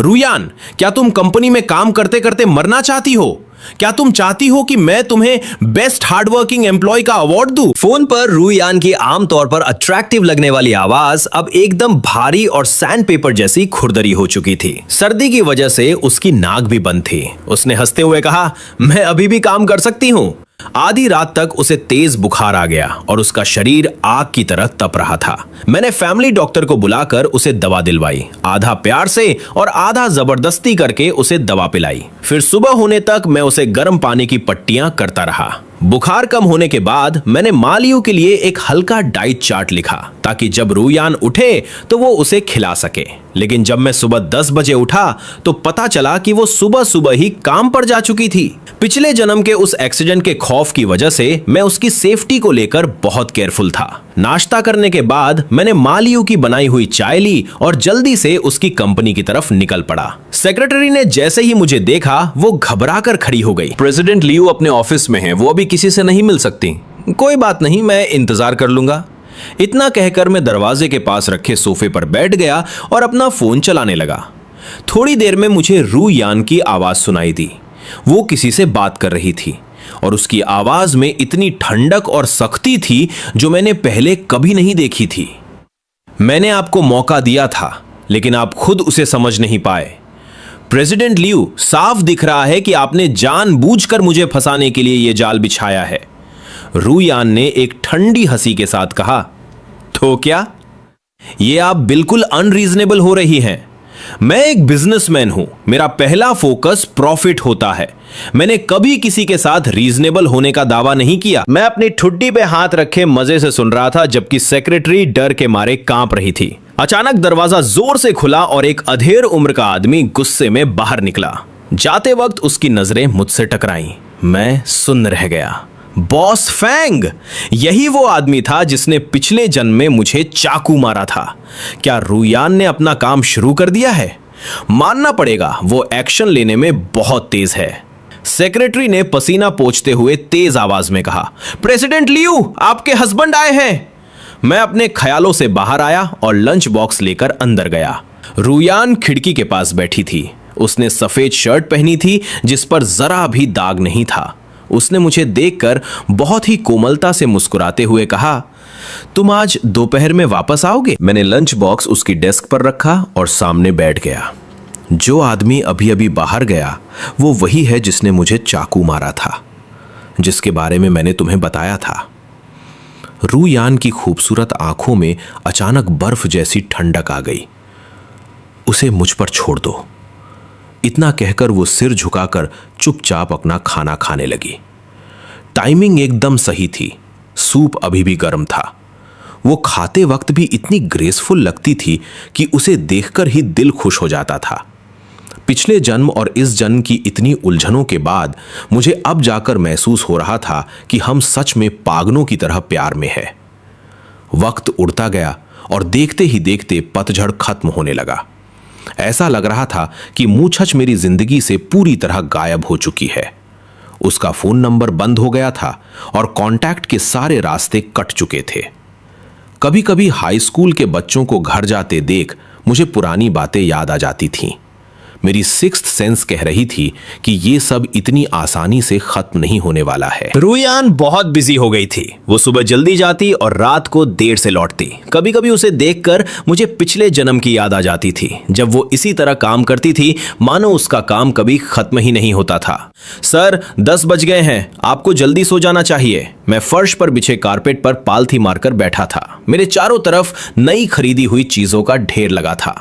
रूयान, क्या तुम कंपनी में काम करते करते मरना चाहती हो? क्या तुम चाहती हो कि मैं तुम्हें बेस्ट हार्डवर्किंग एम्प्लॉय का अवार्ड दूं? फोन पर रूयान की आमतौर पर अट्रैक्टिव लगने वाली आवाज अब एकदम भारी और सैंडपेपर जैसी खुरदरी हो चुकी थी। सर्दी की वजह से उसकी नाक भी बंद थी। उसने हंसते हुए कहा, मैं अभी भी काम कर सकती हूं। आधी रात तक उसे तेज बुखार आ गया और उसका शरीर आग की तरह तप रहा था। मैंने फैमिली डॉक्टर को बुलाकर उसे दवा दिलवाई, आधा प्यार से और आधा जबरदस्ती करके उसे दवा पिलाई। फिर सुबह होने तक मैं उसे गर्म पानी की पट्टियां करता रहा। बुखार कम होने के बाद मैंने मालियू के लिए एक हल्का डाइट चार्ट लिखा ताकि जब रूयान उठे तो वो उसे खिला सके। लेकिन जब मैं सुबह 10 बजे उठा तो पता चला कि वो सुबह सुबह ही काम पर जा चुकी थी। पिछले जन्म के उस एक्सीडेंट के खौफ की वजह से मैं उसकी सेफ्टी को लेकर बहुत केयरफुल था। नाश्ता करने के बाद मैंने मालियू की बनाई हुई चाय ली और जल्दी से उसकी कंपनी की तरफ निकल पड़ा। सेक्रेटरी ने जैसे ही मुझे देखा वो घबराकर खड़ी हो गई। प्रेसिडेंट लियू अपने ऑफिस में हैं, वो अभी किसी से नहीं मिल सकती। कोई बात नहीं, मैं इंतजार कर लूंगा। इतना कहकर मैं दरवाजे के पास रखे सोफे पर बैठ गया और अपना फोन चलाने लगा। थोड़ी देर में मुझे रू यान की आवाज सुनाई दी। वो किसी से बात कर रही थी और उसकी आवाज में इतनी ठंडक और सख्ती थी जो मैंने पहले कभी नहीं देखी थी। मैंने आपको मौका दिया था लेकिन आप खुद उसे समझ नहीं पाए। प्रेसिडेंट लियू, साफ दिख रहा है कि आपने जानबूझकर मुझे फंसाने के लिए यह जाल बिछाया है। रू यान ने एक ठंडी हंसी के साथ कहा, तो क्या? ये आप बिल्कुल अनरीजनेबल हो रही हैं। मैं एक बिजनेसमैन हूं, मेरा पहला फोकस प्रॉफिट होता है। मैंने कभी किसी के साथ रीजनेबल होने का दावा नहीं किया। मैं अपनी ठुड्डी पे हाथ रखे मजे से सुन रहा था जबकि सेक्रेटरी डर के मारे कांप रही थी। अचानक दरवाजा जोर से खुला और एक अधेड़ उम्र का आदमी गुस्से में बाहर निकला। जाते वक्त उसकी नजरें मुझसे टकराईं। मैं सुन्न रह गया। बॉस फैंग, यही वो आदमी था जिसने पिछले जन्म में मुझे चाकू मारा था। क्या रूयान ने अपना काम शुरू कर दिया है? मानना पड़ेगा वो एक्शन लेने में बहुत तेज है। सेक्रेटरी ने पसीना पोंछते हुए तेज आवाज में कहा, प्रेसिडेंट लियू, आपके हस्बैंड आए हैं। मैं अपने ख्यालों से बाहर आया और लंच बॉक्स लेकर अंदर गया। रूयान खिड़की के पास बैठी थी। उसने सफेद शर्ट पहनी थी जिस पर जरा भी दाग नहीं था। उसने मुझे देखकर बहुत ही कोमलता से मुस्कुराते हुए कहा, तुम आज दोपहर में वापस आओगे? मैंने लंच बॉक्स उसकी डेस्क पर रखा और सामने बैठ गया। जो आदमी अभी अभी बाहर गया वो वही है जिसने मुझे चाकू मारा था, जिसके बारे में मैंने तुम्हें बताया था। रू यान की खूबसूरत आंखों में अचानक बर्फ जैसी ठंडक आ गई। उसे मुझ पर छोड़ दो, इतना कहकर वो सिर झुकाकर चुपचाप अपना खाना खाने लगी। टाइमिंग एकदम सही थी। सूप अभी भी गर्म था। वो खाते वक्त भी इतनी ग्रेसफुल लगती थी कि उसे देखकर ही दिल खुश हो जाता था। पिछले जन्म और इस जन्म की इतनी उलझनों के बाद मुझे अब जाकर महसूस हो रहा था कि हम सच में पागलों की तरह प्यार में है। वक्त उड़ता गया और देखते ही देखते पतझड़ खत्म होने लगा। ऐसा लग रहा था कि मूछछ मेरी जिंदगी से पूरी तरह गायब हो चुकी है। उसका फोन नंबर बंद हो गया था और कांटेक्ट के सारे रास्ते कट चुके थे। कभी कभी हाई स्कूल के बच्चों को घर जाते देख मुझे पुरानी बातें याद आ जाती थीं। मेरी सिक्स्थ सेंस कह रही थी कि ये सब इतनी आसानी से खत्म नहीं होने वाला है। रूयान बहुत बिजी हो गई थी। वो सुबह जल्दी जाती और रात को देर से लौटती। कभी कभी उसे देखकर मुझे पिछले जन्म की याद आ जाती थी, जब वो इसी तरह काम करती थी मानो उसका काम कभी खत्म ही नहीं होता था। सर, 10 बज गए हैं, आपको जल्दी सो जाना चाहिए। मैं फर्श पर बिछे कारपेट पर पालथी मारकर बैठा था। मेरे चारों तरफ नई खरीदी हुई चीजों का ढेर लगा था।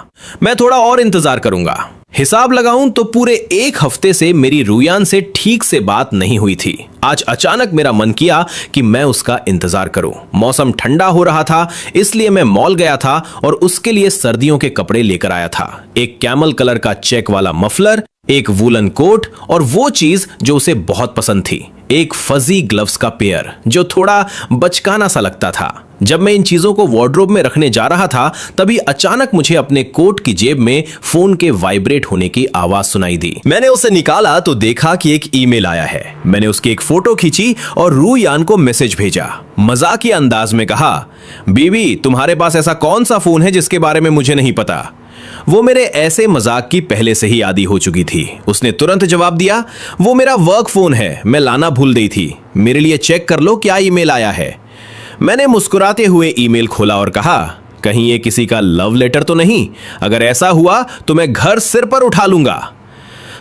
मैं थोड़ा और इंतजार करूंगा। हिसाब लगाऊं तो पूरे 1 हफ्ते से मेरी रुयान से ठीक से बात नहीं हुई थी। आज अचानक मेरा मन किया कि मैं उसका इंतजार करूं। मौसम ठंडा हो रहा था, इसलिए मैं मॉल गया था और उसके लिए सर्दियों के कपड़े लेकर आया था। एक कैमल कलर का चेक वाला मफलर, एक वूलन कोट और वो चीज जो उसे बहुत पसंद थी, एक फजी ग्लव्स का पेयर जो थोड़ा बचकाना सा लगता था। जब मैं इन चीजों को वार्डरोब में रखने जा रहा था, तभी अचानक मुझे अपने कोट की जेब में फोन के वाइब्रेट होने की आवाज सुनाई दी। मैंने उसे निकाला तो देखा कि एक ईमेल आया है। मैंने उसकी एक फोटो खींची और रुयान को मैसेज भेजा। मजाकिया अंदाज में कहा, बीबी तुम्हारे पास ऐसा कौन सा फोन है जिसके बारे में मुझे नहीं पता। वो मेरे ऐसे मजाक की पहले से ही आदी हो चुकी थी। उसने तुरंत जवाब दिया, वो मेरा वर्क फोन है, मैं लाना भूल गई थी। मेरे लिए चेक कर लो क्या ईमेल आया है। मैंने मुस्कुराते हुए ईमेल खोला और कहा, कहीं ये किसी का लव लेटर तो नहीं? अगर ऐसा हुआ तो मैं घर सिर पर उठा लूंगा।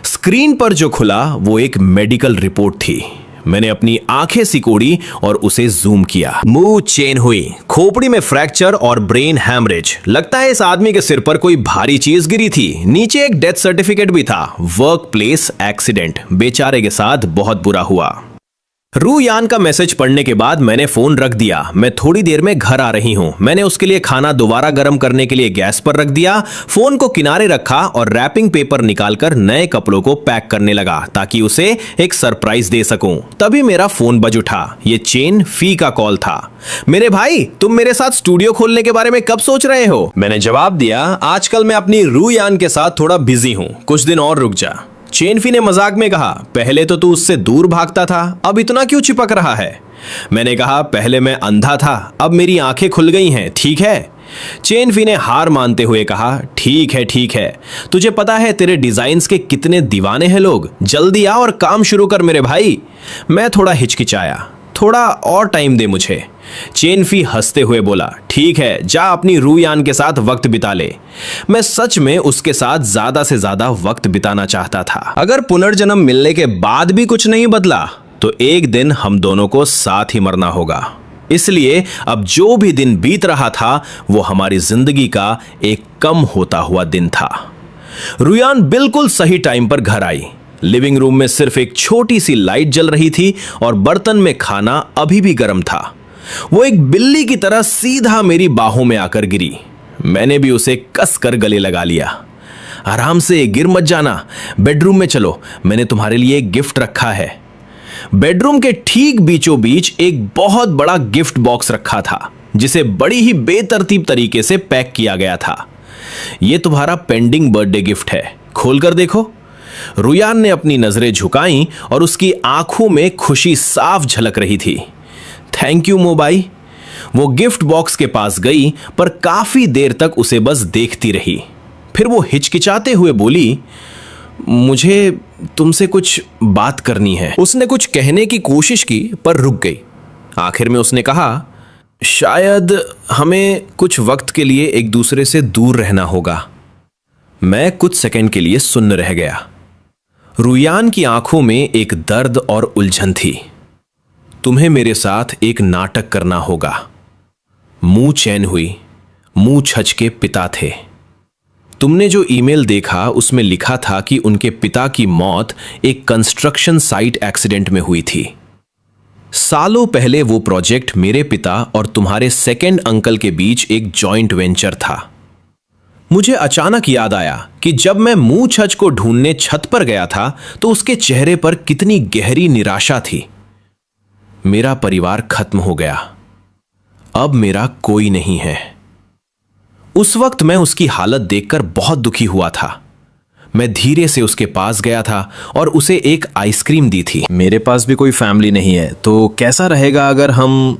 स्क्रीन पर जो खुला वो एक मेडिकल रिपोर्ट थी। मैंने अपनी आंखें सिकोड़ी और उसे जूम किया। मुंह चेन हुई, खोपड़ी में फ्रैक्चर और ब्रेन हैमरेज। लगता है इस आदमी के सिर पर कोई भारी चीज गिरी थी। नीचे एक डेथ सर्टिफिकेट भी था, वर्क प्लेस एक्सीडेंट। बेचारे के साथ बहुत बुरा हुआ। रुयान का मैसेज पढ़ने के बाद मैंने फोन रख दिया। मैं थोड़ी देर में घर आ रही हूं। मैंने उसके लिए खाना दोबारा गर्म करने के लिए गैस पर रख दिया, फोन को किनारे रखा और रैपिंग पेपर निकालकर नए कपड़ों को पैक करने लगा ताकि उसे एक सरप्राइज दे सकूं। तभी मेरा फोन बज उठा। ये चेन फी का कॉल था। मेरे भाई, तुम मेरे साथ स्टूडियो खोलने के बारे में कब सोच रहे हो? मैंने जवाब दिया, आजकल मैं अपनी रुयान के साथ थोड़ा बिजी हूं, कुछ दिन और रुक जा। चेनफी ने मजाक में कहा, पहले तो तू उससे दूर भागता था, अब इतना क्यों चिपक रहा है? मैंने कहा, पहले मैं अंधा था, अब मेरी आंखें खुल गई हैं, ठीक है? चेनफी ने हार मानते हुए कहा, ठीक है, तुझे पता है तेरे डिजाइन्स के कितने दीवाने हैं लोग। जल्दी आ और काम शुरू कर मेरे भाई। मैं थोड़ा हिचकिचाया, थोड़ा और टाइम दे मुझे। चेनफी हंसते हुए बोला, ठीक है, जा अपनी रुयान के साथ वक्त बिता ले। मैं सच में उसके साथ ज्यादा से ज्यादा वक्त बिताना चाहता था। अगर पुनर्जन्म मिलने के बाद भी कुछ नहीं बदला तो एक दिन हम दोनों को साथ ही मरना होगा। इसलिए अब जो भी दिन बीत रहा था वो हमारी जिंदगी का एक कम होता हुआ दिन था। रुयान बिल्कुल सही टाइम पर घर आई। लिविंग रूम में सिर्फ एक छोटी सी लाइट जल रही थी और बर्तन में खाना अभी भी गर्म था। वो एक बिल्ली की तरह सीधा मेरी बाहों में आकर गिरी। मैंने भी उसे कसकर गले लगा लिया। आराम से, गिर मत जाना। बेडरूम में चलो, मैंने तुम्हारे लिए एक गिफ्ट रखा है। बेडरूम के ठीक बीचों बीच एक बहुत बड़ा गिफ्ट बॉक्स रखा था जिसे बड़ी ही बेतरतीब तरीके से पैक किया गया था। यह तुम्हारा पेंडिंग बर्थडे गिफ्ट है, खोलकर देखो। रुयान ने अपनी नजरें झुकाईं और उसकी आंखों में खुशी साफ झलक रही थी। Thank you मोबाई। वो गिफ्ट बॉक्स के पास गई पर काफी देर तक उसे बस देखती रही। फिर वो हिचकिचाते हुए बोली, मुझे तुमसे कुछ बात करनी है। उसने कुछ कहने की कोशिश की पर रुक गई। आखिर में उसने कहा, शायद हमें कुछ वक्त के लिए एक दूसरे से दूर रहना होगा। मैं कुछ सेकंड के लिए सुन्न रह गया। रुयान की आंखों में एक दर्द और उलझन थी। तुम्हें मेरे साथ एक नाटक करना होगा। मुंह चैन हुई। मुंह छच के पिता थे। तुमने जो ईमेल देखा उसमें लिखा था कि उनके पिता की मौत एक कंस्ट्रक्शन साइट एक्सीडेंट में हुई थी। सालों पहले वो प्रोजेक्ट मेरे पिता और तुम्हारे सेकंड अंकल के बीच एक जॉइंट वेंचर था। मुझे अचानक याद आया कि जब मैं मुंह छच को ढूंढने छत पर गया था तो उसके चेहरे पर कितनी गहरी निराशा थी। मेरा परिवार खत्म हो गया। अब मेरा कोई नहीं है। उस वक्त मैं उसकी हालत देखकर बहुत दुखी हुआ था। मैं धीरे से उसके पास गया था और उसे एक आइसक्रीम दी थी। मेरे पास भी कोई फैमिली नहीं है, तो कैसा रहेगा अगर हम...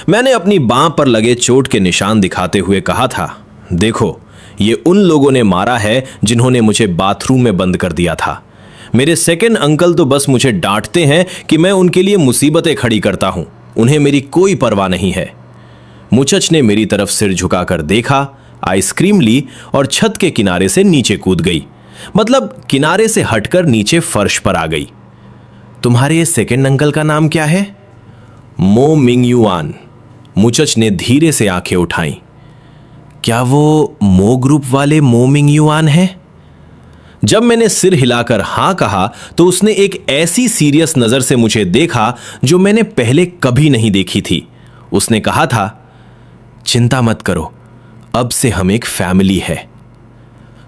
मैंने अपनी बांह पर लगे चोट के निशान दिखाते हुए कहा था, देखो, ये उन लोगों ने मारा है जिन्होंने मुझे बाथरूम में बंद कर दिया था। मेरे सेकंड अंकल तो बस मुझे डांटते हैं कि मैं उनके लिए मुसीबतें खड़ी करता हूं। उन्हें मेरी कोई परवाह नहीं है। मुचच ने मेरी तरफ सिर झुकाकर देखा, आइसक्रीम ली और छत के किनारे से नीचे कूद गई। मतलब किनारे से हटकर नीचे फर्श पर आ गई। तुम्हारे सेकंड अंकल का नाम क्या है? मो मिंग युआन। मुचच ने धीरे से आंखें उठाई। क्या वो मो ग्रुप वाले मो मिंग युआन है? जब मैंने सिर हिलाकर हां कहा तो उसने एक ऐसी सीरियस नजर से मुझे देखा जो मैंने पहले कभी नहीं देखी थी। उसने कहा था, चिंता मत करो, अब से हम एक फैमिली है।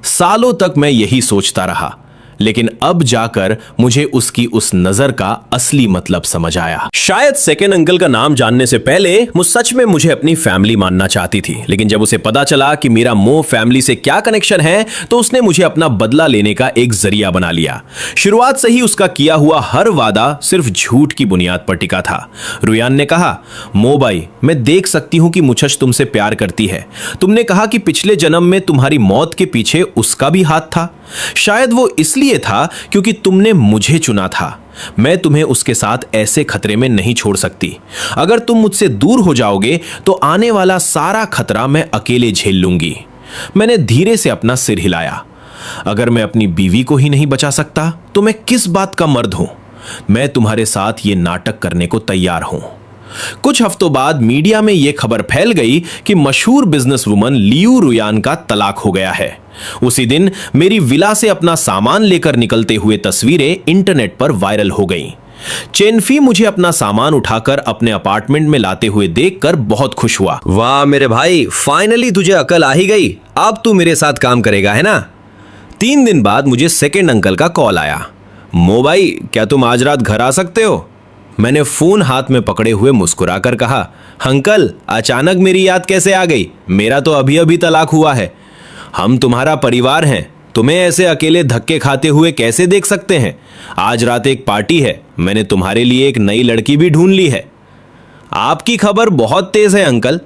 सालों तक मैं यही सोचता रहा, लेकिन अब जाकर मुझे उसकी उस नजर का असली मतलब समझ आया। शायद सेकेंड अंकल का नाम जानने से पहले वो सच में मुझे अपनी फैमिली मानना चाहती थी, लेकिन जब उसे पता चला कि मेरा मो फैमिली से क्या कनेक्शन है तो उसने मुझे अपना बदला लेने का एक जरिया बना लिया। शुरुआत से ही उसका किया हुआ हर वादा सिर्फ झूठ की बुनियाद पर टिका था। रुयान ने कहा, मो भाई, मैं देख सकती हूं कि मुचच तुमसे प्यार करती है। तुमने कहा कि पिछले जन्म में तुम्हारी मौत के पीछे उसका भी हाथ था। शायद वो इसलिए था क्योंकि तुमने मुझे चुना था। मैं तुम्हें उसके साथ ऐसे खतरे में नहीं छोड़ सकती। अगर तुम मुझसे दूर हो जाओगे तो आने वाला सारा खतरा मैं अकेले झेल लूंगी। मैंने धीरे से अपना सिर हिलाया। अगर मैं अपनी बीवी को ही नहीं बचा सकता तो मैं किस बात का मर्द हूं? मैं तुम्हारे साथ ये नाटक करने को तैयार हूं। कुछ हफ्तों बाद मीडिया में यह खबर फैल गई कि मशहूर बिजनेसवुमन लियू रुयान का तलाक हो गया है। उसी दिन मेरी विला से अपना सामान लेकर निकलते हुए तस्वीरें इंटरनेट पर वायरल हो गईं। चेनफी मुझे अपना सामान उठाकर अपने अपार्टमेंट में लाते हुए देखकर बहुत खुश हुआ। वाह मेरे भाई, फाइनली तुझे अकल आ ही गई। अब तू मेरे साथ काम करेगा, है ना? 3 दिन बाद मुझे सेकेंड अंकल का कॉल आया। मो भाई, क्या तुम आज रात घर आ सकते हो? मैंने फोन हाथ में पकड़े हुए मुस्कुराकर कहा, अंकल, अचानक मेरी याद कैसे आ गई? मेरा तो अभी अभी तलाक हुआ है। हम तुम्हारा परिवार हैं, तुम्हें ऐसे अकेले धक्के खाते हुए कैसे देख सकते हैं? आज रात एक पार्टी है, मैंने तुम्हारे लिए एक नई लड़की भी ढूंढ ली है। आपकी खबर बहुत तेज है अंकल।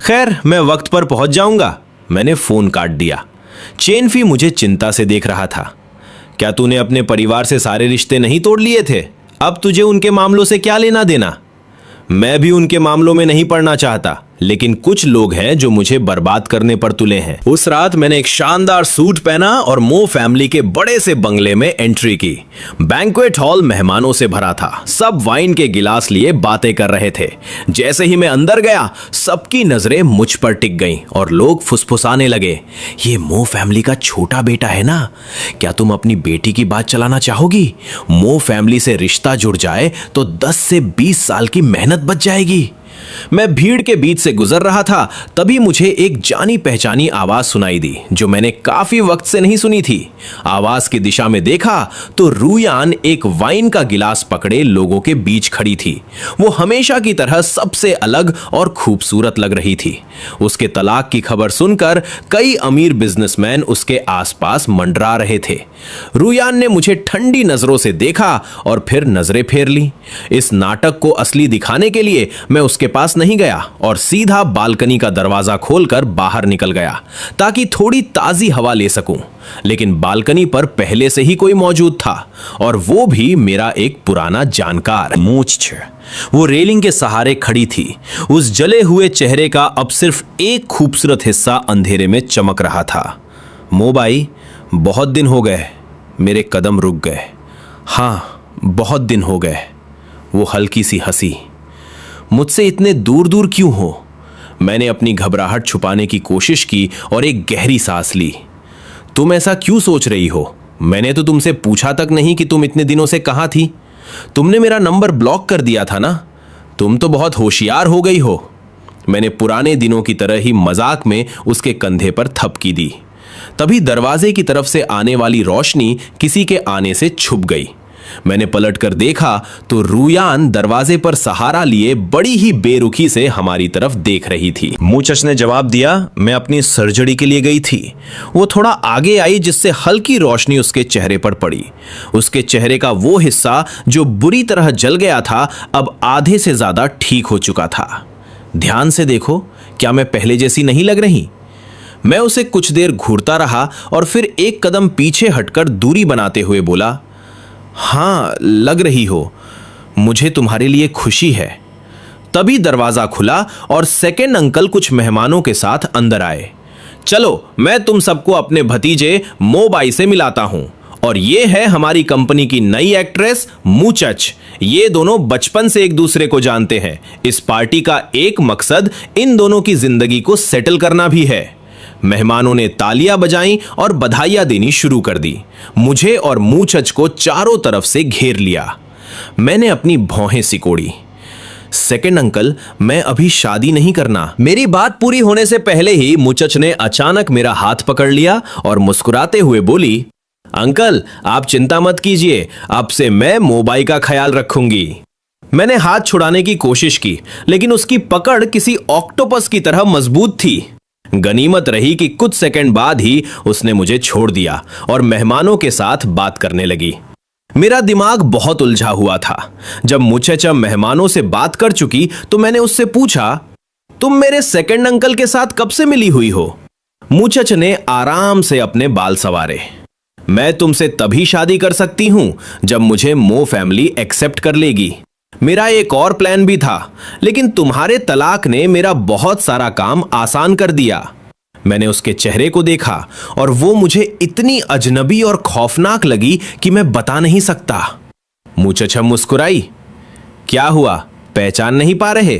खैर, मैं वक्त पर पहुंच जाऊंगा। मैंने फोन काट दिया। चेनफी मुझे चिंता से देख रहा था। क्या तूने अपने परिवार से सारे रिश्ते नहीं तोड़ लिए थे? अब तुझे उनके मामलों से क्या लेना देना? मैं भी उनके मामलों में नहीं पड़ना चाहता, लेकिन कुछ लोग हैं जो मुझे बर्बाद करने पर तुले हैं। उस रात मैंने एक शानदार सूट पहना और मो फैमिली के बड़े से बंगले में एंट्री की। बैंक्वेट हॉल मेहमानों से भरा था। सब वाइन के गिलास लिए बातें कर रहे थे। जैसे ही मैं अंदर गया, सबकी नजरें मुझ पर टिक गईं और लोग फुसफुसाने लगे, ये मो फैमिली का छोटा बेटा है ना? क्या तुम अपनी बेटी की बात चलाना चाहोगी? मो फैमिली से रिश्ता जुड़ जाए तो 10 से 20 साल की मेहनत बच जाएगी। मैं भीड़ के बीच से गुजर रहा था, तभी मुझे एक जानी पहचानी आवाज सुनाई दी जो मैंने काफी वक्त से नहीं सुनी थी। आवाज की दिशा में देखा तो रुयान एक वाइन का गिलास पकड़े लोगों के बीच खड़ी थी। वो हमेशा की तरह सबसे अलग और खूबसूरत लग रही थी। उसके तलाक की खबर सुनकर कई अमीर बिजनेसमैन उसके आसपास मंडरा रहे थे। रुयान ने मुझे ठंडी नजरों से देखा और फिर नजरें फेर ली। इस नाटक को असली दिखाने के लिए मैं उसके पास नहीं गया और सीधा बालकनी का दरवाजा खोलकर बाहर निकल गया ताकि थोड़ी ताजी हवा ले सकूं। लेकिन बालकनी पर पहले से ही कोई मौजूद था, और वो भी मेरा एक पुराना जानकार। मूछ वो रेलिंग के सहारे खड़ी थी। उस जले हुए चेहरे का अब सिर्फ एक खूबसूरत हिस्सा अंधेरे में चमक रहा था। मोबाई, बहुत दिन हो गए। मेरे कदम रुक गए। हाँ, बहुत दिन हो गए। वो हल्की सी हंसी। मुझसे इतने दूर दूर क्यों हो? मैंने अपनी घबराहट छुपाने की कोशिश की और एक गहरी सांस ली। तुम ऐसा क्यों सोच रही हो? मैंने तो तुमसे पूछा तक नहीं कि तुम इतने दिनों से कहां थी। तुमने मेरा नंबर ब्लॉक कर दिया था ना? तुम तो बहुत होशियार हो गई हो। मैंने पुराने दिनों की तरह ही मजाक में उसके कंधे पर थपकी दी। तभी दरवाजे की तरफ से आने वाली रोशनी किसी के आने से छुप गई। मैंने पलटकर देखा तो रुयान दरवाजे पर सहारा लिए बड़ी ही बेरुखी से हमारी तरफ देख रही थी। मूचच ने जवाब दिया, मैं अपनी सर्जरी के लिए गई थी। वो थोड़ा आगे आई जिससे हल्की रोशनी उसके चेहरे पर पड़ी। उसके चेहरे का वो हिस्सा जो बुरी तरह जल गया था अब आधे से ज्यादा ठीक हो चुका था। ध्यान से देखो, क्या मैं पहले जैसी नहीं लग रही? मैं उसे कुछ देर घूरता रहा और फिर एक कदम पीछे हटकर दूरी बनाते हुए बोला, हाँ, लग रही हो। मुझे तुम्हारे लिए खुशी है। तभी दरवाजा खुला और सेकेंड अंकल कुछ मेहमानों के साथ अंदर आए। चलो, मैं तुम सबको अपने भतीजे मोबाई से मिलाता हूं, और ये है हमारी कंपनी की नई एक्ट्रेस मूचच। ये दोनों बचपन से एक दूसरे को जानते हैं। इस पार्टी का एक मकसद इन दोनों की जिंदगी को सेटल करना भी है। मेहमानों ने तालियां बजाईं और बधाइयां देनी शुरू कर दी। मुझे और मूचच को चारों तरफ से घेर लिया। मैंने अपनी भौहें सिकोड़ी। सेकंड अंकल, मैं अभी शादी नहीं करना। मेरी बात पूरी होने से पहले ही मुचच ने अचानक मेरा हाथ पकड़ लिया और मुस्कुराते हुए बोली, अंकल आप चिंता मत कीजिए, अब से मैं मोबाइल का ख्याल रखूंगी। मैंने हाथ छुड़ाने की कोशिश की, लेकिन उसकी पकड़ किसी ऑक्टोपस की तरह मजबूत थी। गनीमत रही कि कुछ सेकंड बाद ही उसने मुझे छोड़ दिया और मेहमानों के साथ बात करने लगी। मेरा दिमाग बहुत उलझा हुआ था। जब मुचचा मेहमानों से बात कर चुकी तो मैंने उससे पूछा, तुम मेरे सेकंड अंकल के साथ कब से मिली हुई हो? मुचच ने आराम से अपने बाल संवारे। मैं तुमसे तभी शादी कर सकती हूं जब मुझे मो फैमिली एक्सेप्ट कर लेगी। मेरा एक और प्लान भी था, लेकिन तुम्हारे तलाक ने मेरा बहुत सारा काम आसान कर दिया। मैंने उसके चेहरे को देखा और वो मुझे इतनी अजनबी और खौफनाक लगी कि मैं बता नहीं सकता। मुचचा मुस्कुराई। क्या हुआ, पहचान नहीं पा रहे?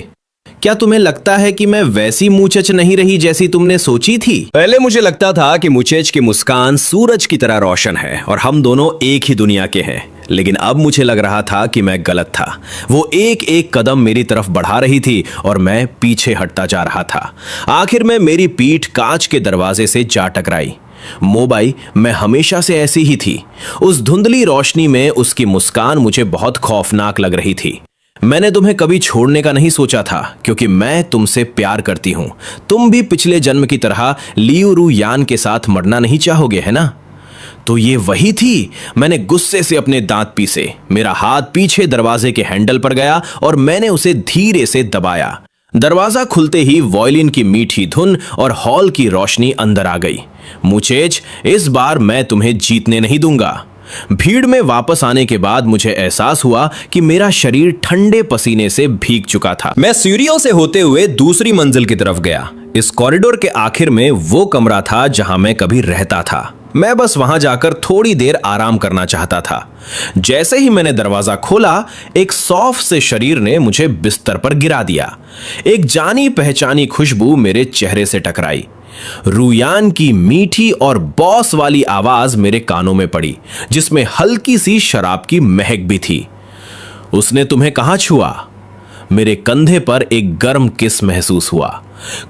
क्या तुम्हें लगता है कि मैं वैसी मुचच नहीं रही जैसी तुमने सोची थी? पहले मुझे लगता था कि मुचेच की मुस्कान सूरज की तरह रोशन है और हम दोनों एक ही दुनिया के हैं, लेकिन अब मुझे लग रहा था कि मैं गलत था। वो एक एक कदम मेरी तरफ बढ़ा रही थी और मैं पीछे हटता जा रहा था। आखिर में मेरी पीठ कांच के दरवाजे से जा टकराई। मोबाइल मैं हमेशा से ऐसी ही थी। उस धुंधली रोशनी में उसकी मुस्कान मुझे बहुत खौफनाक लग रही थी। मैंने तुम्हें कभी छोड़ने का नहीं सोचा था, क्योंकि मैं तुमसे प्यार करती हूं। तुम भी पिछले जन्म की तरह लियू रू यान के साथ मरना नहीं चाहोगे, है ना? तो ये वही थी। मैंने गुस्से से अपने दांत पीसे। मेरा हाथ पीछे दरवाजे के हैंडल पर गया और मैंने उसे धीरे से दबाया। दरवाजा खुलते ही वॉयलिन की मीठी धुन और हॉल की रोशनी अंदर आ गई। मुचेज, इस बार मैं तुम्हें जीतने नहीं दूंगा। भीड़ में वापस आने के बाद मुझे एहसास हुआ कि मेरा शरीर ठंडे पसीने से भीग चुका था। मैं सीढ़ियों से होते हुए दूसरी मंजिल की तरफ गया। इस कॉरिडोर के आखिर में वो कमरा था जहां मैं कभी रहता था। मैं बस वहां जाकर थोड़ी देर आराम करना चाहता था। जैसे ही मैंने दरवाजा खोला, एक सॉफ्ट से शरीर ने मुझे बिस्तर पर गिरा दिया। एक जानी पहचानी खुशबू मेरे चेहरे से टकराई। रूयान की मीठी और बॉस वाली आवाज मेरे कानों में पड़ी, जिसमें हल्की सी शराब की महक भी थी। उसने तुम्हें कहां छुआ? मेरे कंधे पर एक गर्म किस महसूस हुआ।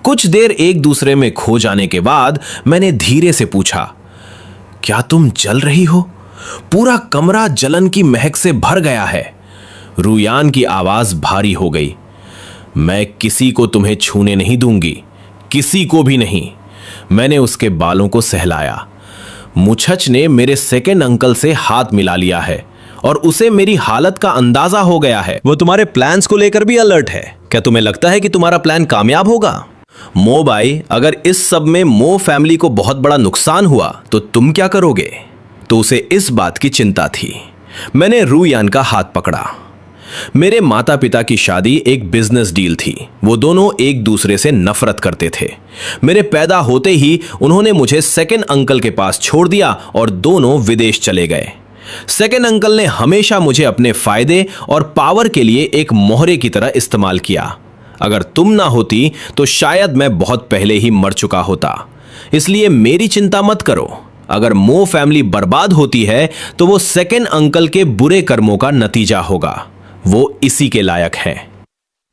कुछ देर एक दूसरे में खो जाने के बाद मैंने धीरे से पूछा, क्या तुम जल रही हो? पूरा कमरा जलन की महक से भर गया है। रूयान की आवाज भारी हो गई। मैं किसी को तुम्हें छूने नहीं दूंगी, किसी को भी नहीं। मैंने उसके बालों को सहलाया। मुचच ने मेरे सेकंड अंकल से हाथ मिला लिया है और उसे मेरी हालत का अंदाजा हो गया है। वो तुम्हारे प्लान्स को लेकर भी अलर्ट है। क्या तुम्हें लगता है कि तुम्हारा प्लान कामयाब होगा? मोबाई, अगर इस सब में मो फैमिली को बहुत बड़ा नुकसान हुआ तो तुम क्या करोगे? तो उसे इस बात की चिंता थी। मैंने रूयान का हाथ पकड़ा। मेरे माता पिता की शादी एक बिजनेस डील थी। वो दोनों एक दूसरे से नफरत करते थे। मेरे पैदा होते ही उन्होंने मुझे सेकंड अंकल के पास छोड़ दिया और दोनों विदेश चले गए। सेकंड अंकल ने हमेशा मुझे अपने फायदे और पावर के लिए एक मोहरे की तरह इस्तेमाल किया। अगर तुम ना होती तो शायद मैं बहुत पहले ही मर चुका होता। इसलिए मेरी चिंता मत करो। अगर मो फैमिली बर्बाद होती है तो वो सेकंड अंकल के बुरे कर्मों का नतीजा होगा। वो इसी के लायक है।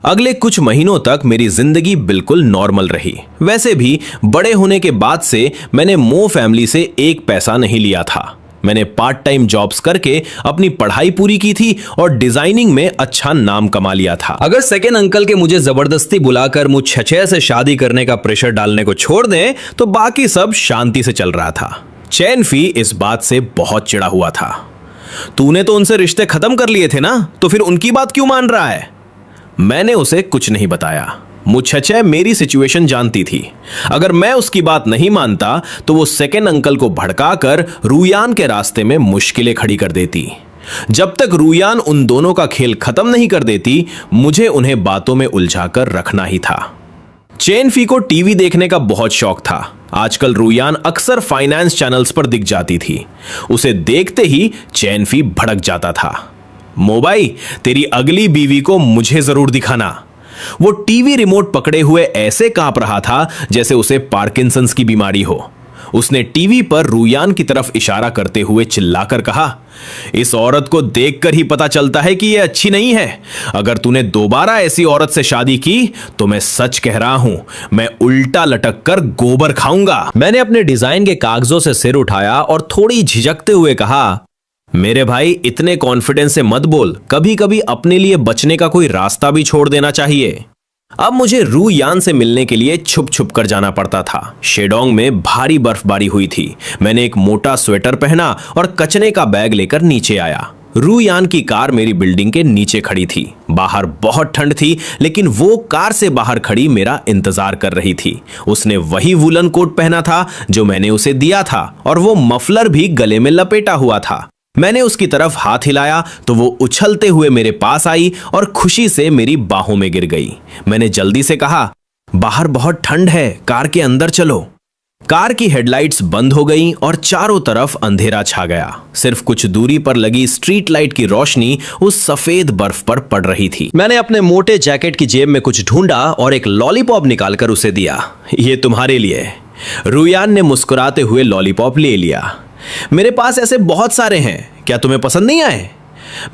अगले कुछ महीनों तक मेरी जिंदगी बिल्कुल नॉर्मल रही। वैसे भी बड़े होने के बाद से मैंने मो फैमिली से एक पैसा नहीं लिया था। मैंने पार्ट टाइम जॉब्स करके अपनी पढ़ाई पूरी की थी और डिजाइनिंग में अच्छा नाम कमा लिया था। अगर सेकंड अंकल के मुझे जबरदस्ती बुलाकर मुझे से शादी करने का प्रेशर डालने को छोड़ दें तो बाकी सब शांति से चल रहा था। चैन फी इस बात से बहुत चिढ़ा हुआ था। तूने तो उनसे रिश्ते खत्म कर लिए थे ना, तो फिर उनकी बात क्यों मान रहा है? मैंने उसे कुछ नहीं बताया। मुझे मेरी सिचुएशन जानती थी। अगर मैं उसकी बात नहीं मानता तो वो सेकंड अंकल को भड़काकर रूयान के रास्ते में मुश्किलें खड़ी कर देती। जब तक रूयान उन दोनों का खेल खत्म नहीं कर देती, मुझे उन्हें बातों में उलझाकर रखना ही था। चैन फी को टीवी देखने का बहुत शौक था। आजकल रूयान अक्सर फाइनेंस चैनल्स पर दिख जाती थी। उसे देखते ही चैन फी भड़क जाता था। मोबाई, तेरी अगली बीवी को मुझे जरूर दिखाना। वो टीवी रिमोट पकड़े हुए ऐसे कांप रहा था जैसे उसे पार्किंसंस की बीमारी हो। उसने टीवी पर रूयान की तरफ इशारा करते हुए चिल्लाकर कहा, इस औरत को देखकर ही पता चलता है कि यह अच्छी नहीं है। अगर तूने दोबारा ऐसी औरत से शादी की तो मैं सच कह रहा हूं, मैं उल्टा लटक कर गोबर खाऊंगा। मैंने अपने डिजाइन के कागजों से सिर उठाया और थोड़ी झिझकते हुए कहा, मेरे भाई इतने कॉन्फिडेंस से मत बोल, कभी कभी अपने लिए बचने का कोई रास्ता भी छोड़ देना चाहिए। अब मुझे रूयान से मिलने के लिए छुप छुप कर जाना पड़ता था। शेडोंग में भारी बर्फबारी हुई थी। मैंने एक मोटा स्वेटर पहना और कचरे का बैग लेकर नीचे आया। रूयान की कार मेरी बिल्डिंग के नीचे खड़ी थी। बाहर बहुत ठंड थी, लेकिन वो कार से बाहर खड़ी मेरा इंतजार कर रही थी। उसने वही वूलन कोट पहना था जो मैंने उसे दिया था, और वो मफलर भी गले में लपेटा हुआ था। मैंने उसकी तरफ हाथ हिलाया तो वो उछलते हुए मेरे पास आई और खुशी से मेरी बाहों में गिर गई। मैंने जल्दी से कहा, बाहर बहुत ठंड है, कार के अंदर चलो। कार की हेडलाइट्स बंद हो गईं और चारों तरफ अंधेरा छा गया। सिर्फ कुछ दूरी पर लगी स्ट्रीट लाइट की रोशनी उस सफेद बर्फ पर पड़ रही थी। मैंने अपने मोटे जैकेट की जेब में कुछ ढूंढा और एक लॉलीपॉप निकालकर उसे दिया। ये तुम्हारे लिए। रूयान ने मुस्कुराते हुए लॉलीपॉप ले लिया। मेरे पास ऐसे बहुत सारे हैं, क्या तुम्हें पसंद नहीं आए?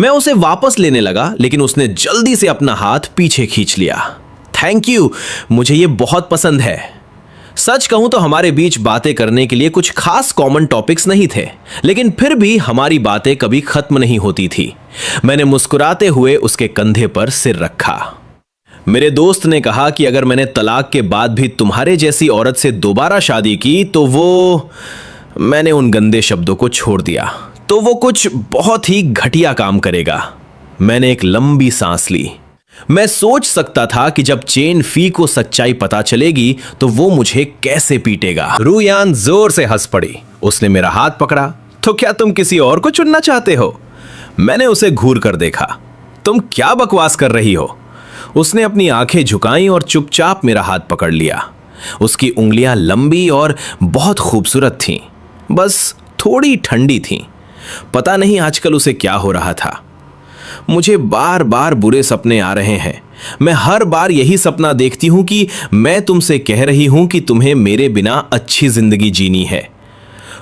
मैं उसे वापस लेने लगा, लेकिन उसने जल्दी से अपना हाथ पीछे खींच लिया। थैंक यू, मुझे ये बहुत पसंद है। सच कहूं तो हमारे बीच बातें करने के लिए कुछ खास कॉमन टॉपिक्स नहीं थे, लेकिन फिर भी हमारी बातें कभी खत्म नहीं होती थी। मैंने मुस्कुराते हुए उसके कंधे पर सिर रखा। मेरे दोस्त ने कहा कि अगर मैंने तलाक के बाद भी तुम्हारे जैसी औरत से दोबारा शादी की तो वो, मैंने उन गंदे शब्दों को छोड़ दिया, तो वो कुछ बहुत ही घटिया काम करेगा। मैंने एक लंबी सांस ली। मैं सोच सकता था कि जब चेन फी को सच्चाई पता चलेगी तो वो मुझे कैसे पीटेगा। रूयान जोर से हंस पड़ी। उसने मेरा हाथ पकड़ा। तो क्या तुम किसी और को चुनना चाहते हो? मैंने उसे घूर कर देखा। तुम क्या बकवास कर रही हो? उसने अपनी आंखें झुकाई और चुपचाप मेरा हाथ पकड़ लिया। उसकी उंगलियां लंबी और बहुत खूबसूरत थीं, बस थोड़ी ठंडी थीं। पता नहीं आजकल उसे क्या हो रहा था। मुझे बार बार बुरे सपने आ रहे हैं। मैं हर बार यही सपना देखती हूं कि मैं तुमसे कह रही हूं कि तुम्हें मेरे बिना अच्छी जिंदगी जीनी है।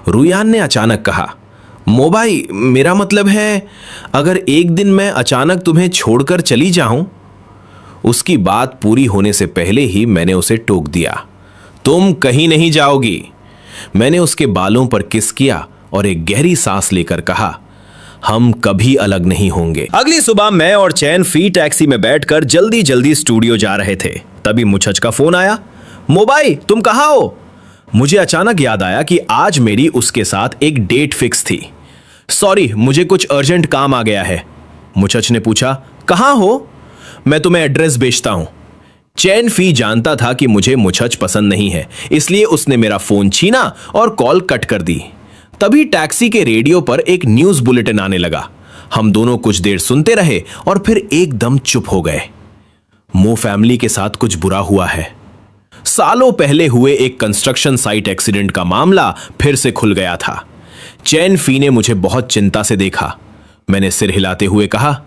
रूयान ने अचानक कहा, मोबाई, मेरा मतलब है अगर एक दिन मैं अचानक तुम्हें छोड़कर चली जाऊं। उसकी बात पूरी होने से पहले ही मैंने उसे टोक दिया। तुम कहीं नहीं जाओगी। मैंने उसके बालों पर किस किया और एक गहरी सांस लेकर कहा, हम कभी अलग नहीं होंगे। अगली सुबह मैं और चैन फी टैक्सी में बैठकर जल्दी जल्दी स्टूडियो जा रहे थे। तभी मुछच का फोन आया। मोबाई, तुम कहाँ हो? मुझे अचानक याद आया कि आज मेरी उसके साथ एक डेट फिक्स थी। सॉरी, मुझे कुछ अर्जेंट काम आ गया है। मुछच ने पूछा, कहाँ हो? मैं तुम्हें एड्रेस भेजता हूं। चैन फी जानता था कि मुझे मुछच पसंद नहीं है, इसलिए उसने मेरा फोन छीना और कॉल कट कर दी। तभी टैक्सी के रेडियो पर एक न्यूज बुलेटिन आने लगा। हम दोनों कुछ देर सुनते रहे और फिर एकदम चुप हो गए। मो फैमिली के साथ कुछ बुरा हुआ है। सालों पहले हुए एक कंस्ट्रक्शन साइट एक्सीडेंट का मामला फिर से खुल गया था। चैन फी ने मुझे बहुत चिंता से देखा। मैंने सिर हिलाते हुए कहा,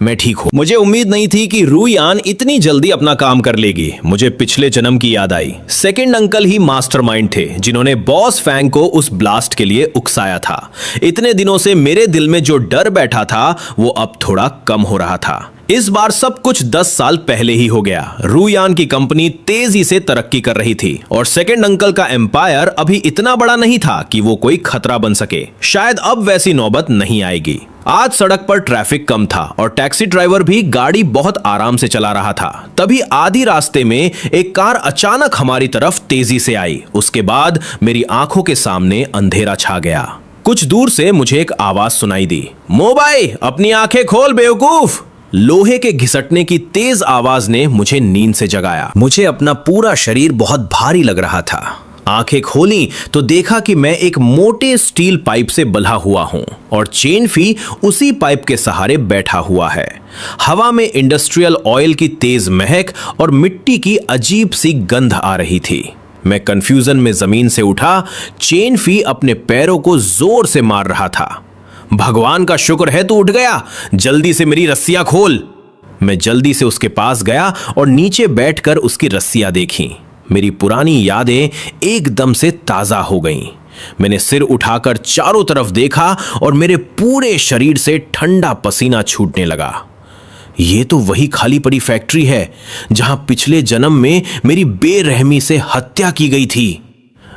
मैं ठीक हूं। मुझे उम्मीद नहीं थी कि रूयान इतनी जल्दी अपना काम कर लेगी। मुझे पिछले जन्म की याद आई। सेकंड अंकल ही मास्टरमाइंड थे जिन्होंने बॉस फैंग को उस ब्लास्ट के लिए उकसाया था। इतने दिनों से मेरे दिल में जो डर बैठा था वो अब थोड़ा कम हो रहा था। इस बार सब कुछ 10 साल पहले ही हो गया। रूयान की कंपनी तेजी से तरक्की कर रही थी और सेकंड अंकल का एम्पायर अभी इतना बड़ा नहीं था कि वो कोई खतरा बन सके। शायद अब वैसी नौबत नहीं आएगी। आज सड़क पर ट्रैफिक कम था और टैक्सी ड्राइवर भी गाड़ी बहुत आराम से चला रहा था। तभी आधी रास्ते में एक कार अचानक हमारी तरफ तेजी से आई। उसके बाद मेरी आंखों के सामने अंधेरा छा गया। कुछ दूर से मुझे एक आवाज सुनाई दी, मोबाई, अपनी आंखें खोल बेवकूफ। लोहे के घिसटने की तेज आवाज ने मुझे नींद से जगाया। मुझे अपना पूरा शरीर बहुत भारी लग रहा था। आंखें खोली तो देखा कि मैं एक मोटे स्टील पाइप से बंधा हुआ हूं और चेन फी उसी पाइप के सहारे बैठा हुआ है। हवा में इंडस्ट्रियल ऑयल की तेज महक और मिट्टी की अजीब सी गंध आ रही थी। मैं कंफ्यूजन में जमीन से उठा। चेन फी अपने पैरों को जोर से मार रहा था। भगवान का शुक्र है तू उठ गया, जल्दी से मेरी रस्सियां खोल। मैं जल्दी से उसके पास गया और नीचे बैठकर उसकी रस्सियां देखी। मेरी पुरानी यादें एकदम से ताजा हो गईं। मैंने सिर उठाकर चारों तरफ देखा और मेरे पूरे शरीर से ठंडा पसीना छूटने लगा। ये तो वही खाली पड़ी फैक्ट्री है जहां पिछले जन्म में मेरी बेरहमी से हत्या की गई थी।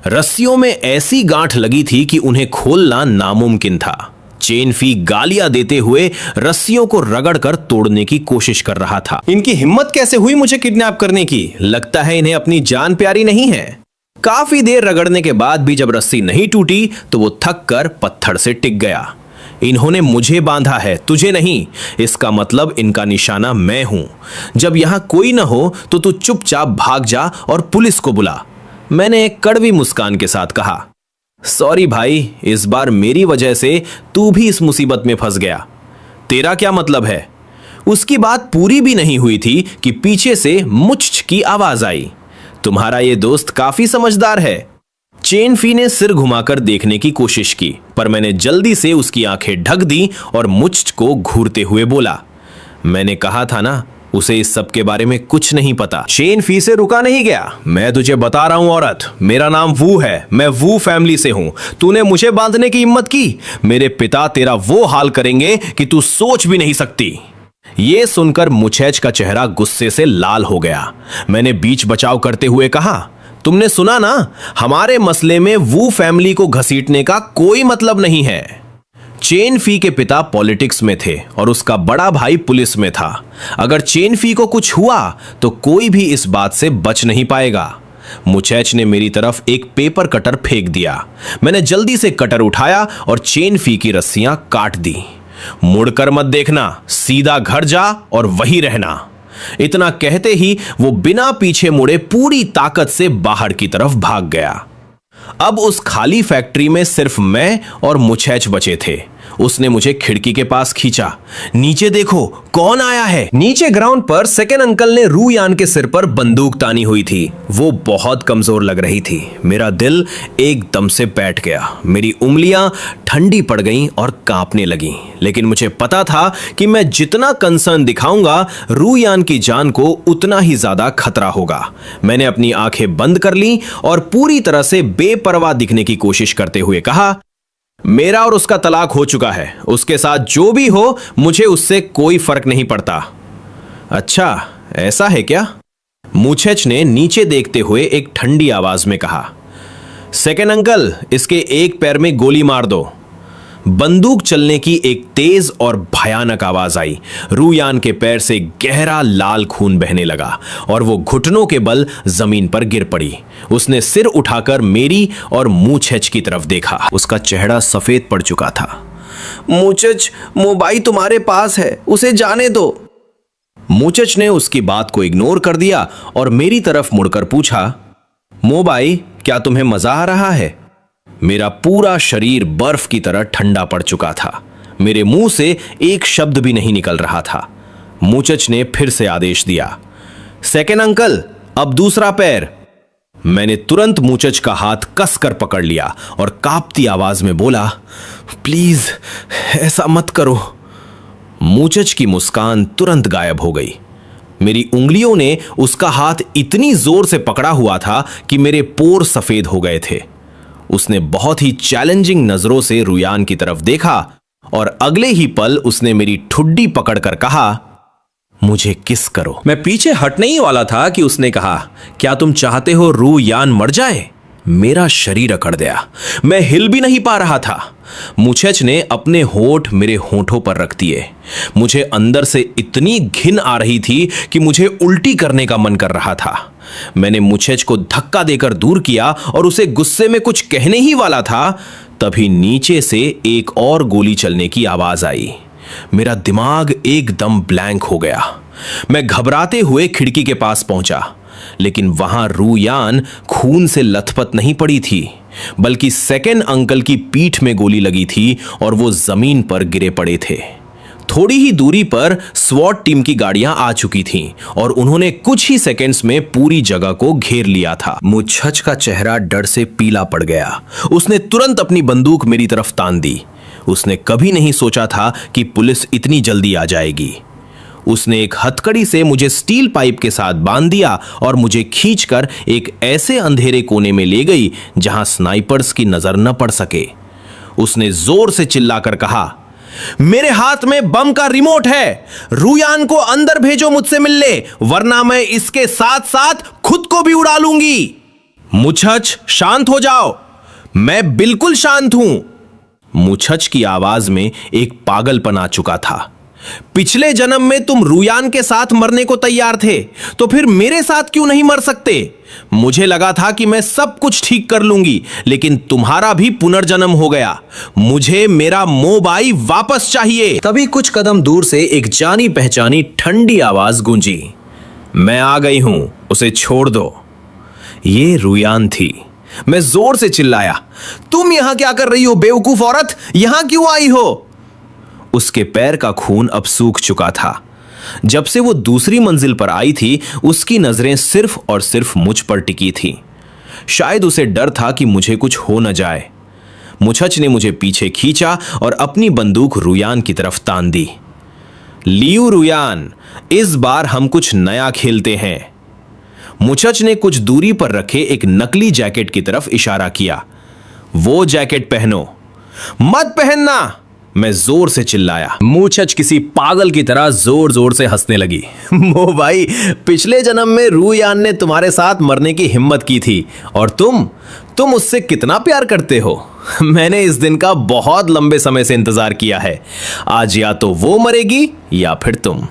रस्सियों में ऐसी गांठ लगी थी कि उन्हें खोलना नामुमकिन था। चेन फी गालियां देते हुए रस्सियों को रगड़कर तोड़ने की कोशिश कर रहा था। इनकी हिम्मत कैसे हुई मुझे किडनैप करने की? लगता है इन्हें अपनी जान प्यारी नहीं है। काफी देर रगड़ने के बाद भी जब रस्सी नहीं टूटी तो वो थक कर पत्थर से टिक गया। इन्होंने मुझे बांधा है, तुझे नहीं। इसका मतलब इनका निशाना मैं हूं। जब यहां कोई ना हो तो तू चुपचाप भाग जा और पुलिस को बुला। मैंने एक कड़वी मुस्कान के साथ कहा। सॉरी भाई, इस बार मेरी वजह से तू भी इस मुसीबत में फंस गया। तेरा क्या मतलब है? उसकी बात पूरी भी नहीं हुई थी कि पीछे से मुच की आवाज आई। तुम्हारा ये दोस्त काफी समझदार है। चेन फी ने सिर घुमाकर देखने की कोशिश की, पर मैंने जल्दी से उसकी आंखें ढक दी और मुच को घूरते हुए बोला, मैंने कहा था ना, उसे इस सब के बारे में कुछ नहीं पता। चेन फी से रुका नहीं गया। मैं तुझे बता रहा हूं औरत, मेरा नाम वू है। मैं वू फैमिली से हूं। तूने मुझे बांधने की हिम्मत की? मेरे पिता तेरा वो हाल करेंगे कि तू सोच भी नहीं सकती। ये सुनकर मुछैच का चेहरा गुस्से से लाल हो गया। मैंने बीच बचाव करते हुए कहा, तुमने सुना ना, हमारे मसले में वू फैमिली को घसीटने का कोई मतलब नहीं है। चेन फी के पिता पॉलिटिक्स में थे और उसका बड़ा भाई पुलिस में था। अगर चेन फी को कुछ हुआ तो कोई भी इस बात से बच नहीं पाएगा। मुचैच ने मेरी तरफ एक पेपर कटर फेंक दिया। मैंने जल्दी से कटर उठाया और चेन फी की रस्सियां काट दी। मुड़कर मत देखना, सीधा घर जा और वहीं रहना। इतना कहते ही वो बिना पीछे मुड़े पूरी ताकत से बाहर की तरफ भाग गया। अब उस खाली फैक्ट्री में सिर्फ मैं और मुछैच बचे थे। उसने मुझे खिड़की के पास खींचा। नीचे देखो, कौन आया है? नीचे ग्राउंड पर सेकेंड अंकल ने रूयान के सिर पर बंदूक तानी हुई थी। वो बहुत कमजोर लग रही थी। मेरा दिल एकदम से बैठ गया। मेरी उंगलियां ठंडी पड़ गईं और कांपने लगीं। लेकिन मुझे पता था कि मैं जितना कंसर्न दिखाऊंगा, रूयान की जान को उतना ही ज्यादा खतरा होगा। मैंने अपनी आंखें बंद कर ली और पूरी तरह से बेपरवाह दिखने की कोशिश करते हुए कहा, मेरा और उसका तलाक हो चुका है। उसके साथ जो भी हो, मुझे उससे कोई फर्क नहीं पड़ता। अच्छा, ऐसा है क्या? मुछैच ने नीचे देखते हुए एक ठंडी आवाज में कहा। सेकेंड अंकल, इसके एक पैर में गोली मार दो। बंदूक चलने की एक तेज और भयानक आवाज आई। रूयान के पैर से गहरा लाल खून बहने लगा और वो घुटनों के बल जमीन पर गिर पड़ी। उसने सिर उठाकर मेरी और मुछैच की तरफ देखा। उसका चेहरा सफेद पड़ चुका था। मुछैच, मोबाई तुम्हारे पास है, उसे जाने दो। मुछैच ने उसकी बात को इग्नोर कर दिया और मेरी तरफ मुड़कर पूछा, मोबाई, क्या तुम्हें मजा आ रहा है? मेरा पूरा शरीर बर्फ की तरह ठंडा पड़ चुका था। मेरे मुंह से एक शब्द भी नहीं निकल रहा था। मुछैच ने फिर से आदेश दिया, सेकेंड अंकल, अब दूसरा पैर। मैंने तुरंत मुछैच का हाथ कसकर पकड़ लिया और कांपती आवाज में बोला, प्लीज ऐसा मत करो। मुछैच की मुस्कान तुरंत गायब हो गई। मेरी उंगलियों ने उसका हाथ इतनी जोर से पकड़ा हुआ था कि मेरे पोर सफेद हो गए थे। उसने बहुत ही चैलेंजिंग नजरों से रूयान की तरफ देखा और अगले ही पल उसने मेरी ठुड्डी पकड़कर कहा, मुझे किस करो। मैं पीछे हटने ही वाला था कि उसने कहा, क्या तुम चाहते हो रूयान मर जाए? मेरा शरीर अकड़ गया। मैं हिल भी नहीं पा रहा था। मुछैच ने अपने होंठ मेरे होंठों पर रख दिए। मुझे अंदर से इतनी घिन आ रही थी कि मुझे उल्टी करने का मन कर रहा था। मैंने मुछैच को धक्का देकर दूर किया और उसे गुस्से में कुछ कहने ही वाला था, तभी नीचे से एक और गोली चलने की आवाज आई। मेरा दिमाग एकदम ब्लैंक हो गया। मैं घबराते हुए खिड़की के पास पहुंचा, लेकिन वहां रूयान खून से लथपथ नहीं पड़ी थी, बल्कि सेकेंड अंकल की पीठ में गोली लगी थी और वो जमीन पर गिरे पड़े थे। थोड़ी ही दूरी पर स्वॉट टीम की गाड़ियां आ चुकी थीं और उन्होंने कुछ ही सेकंड्स में पूरी जगह को घेर लिया था। मुछैच का चेहरा डर से पीला पड़ गया। उसने तुरंत अपनी बंदूक मेरी तरफ तान दी। उसने कभी नहीं सोचा था कि पुलिस इतनी जल्दी आ जाएगी। उसने एक हथकड़ी से मुझे स्टील पाइप के साथ बांध दिया और मुझे खींचकर एक ऐसे अंधेरे कोने में ले गई जहां स्नाइपर्स की नजर न पड़ सके। उसने जोर से चिल्लाकर कहा, मेरे हाथ में बम का रिमोट है, रुयान को अंदर भेजो मुझसे मिलने, वरना मैं इसके साथ साथ खुद को भी उड़ा लूंगी। मुछच, शांत हो जाओ। मैं बिल्कुल शांत हूं। मुछच की आवाज में एक पागलपन आ चुका था। पिछले जन्म में तुम रुयान के साथ मरने को तैयार थे, तो फिर मेरे साथ क्यों नहीं मर सकते? मुझे लगा था कि मैं सब कुछ ठीक कर लूंगी, लेकिन तुम्हारा भी पुनर्जन्म हो गया। मुझे मेरा मोबाइल वापस चाहिए। तभी कुछ कदम दूर से एक जानी पहचानी ठंडी आवाज गूंजी, मैं आ गई हूं, उसे छोड़ दो। ये रुयान थी। मैं जोर से चिल्लाया, तुम यहां क्या कर रही हो बेवकूफ औरत, यहां क्यों आई हो? उसके पैर का खून अब सूख चुका था। जब से वो दूसरी मंजिल पर आई थी, उसकी नजरें सिर्फ और सिर्फ मुझ पर टिकी थी। शायद उसे डर था कि मुझे कुछ हो न जाए। मुछच ने मुझे पीछे खींचा और अपनी बंदूक रुयान की तरफ तान दी। लियू रुयान, इस बार हम कुछ नया खेलते हैं। मुछच ने कुछ दूरी पर रखे एक नकली जैकेट की तरफ इशारा किया। वो जैकेट पहनो। मत पहनना, मैं जोर से चिल्लाया। मुछच किसी पागल की तरह जोर जोर से हंसने लगी। मो भाई, पिछले जन्म में रुयान ने तुम्हारे साथ मरने की हिम्मत की थी, और तुम उससे कितना प्यार करते हो। मैंने इस दिन का बहुत लंबे समय से इंतजार किया है। आज या तो वो मरेगी या फिर तुम।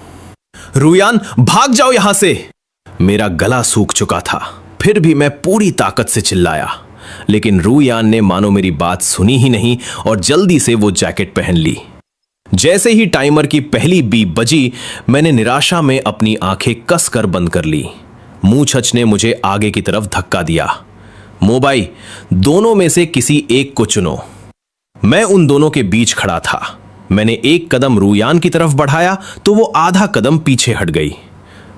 रुयान, भाग जाओ यहां से। मेरा गला सूख चुका था, फिर भी मैं पूरी ताकत से चिल्लाया, लेकिन रुयान ने मानो मेरी बात सुनी ही नहीं और जल्दी से वो जैकेट पहन ली। जैसे ही टाइमर की पहली बीप बजी, मैंने निराशा में अपनी आंखें कसकर बंद कर ली। मुछच ने मुझे आगे की तरफ धक्का दिया। मोबाई, दोनों में से किसी एक को चुनो। मैं उन दोनों के बीच खड़ा था। मैंने एक कदम रुयान की तरफ बढ़ाया तो वो आधा कदम पीछे हट गई।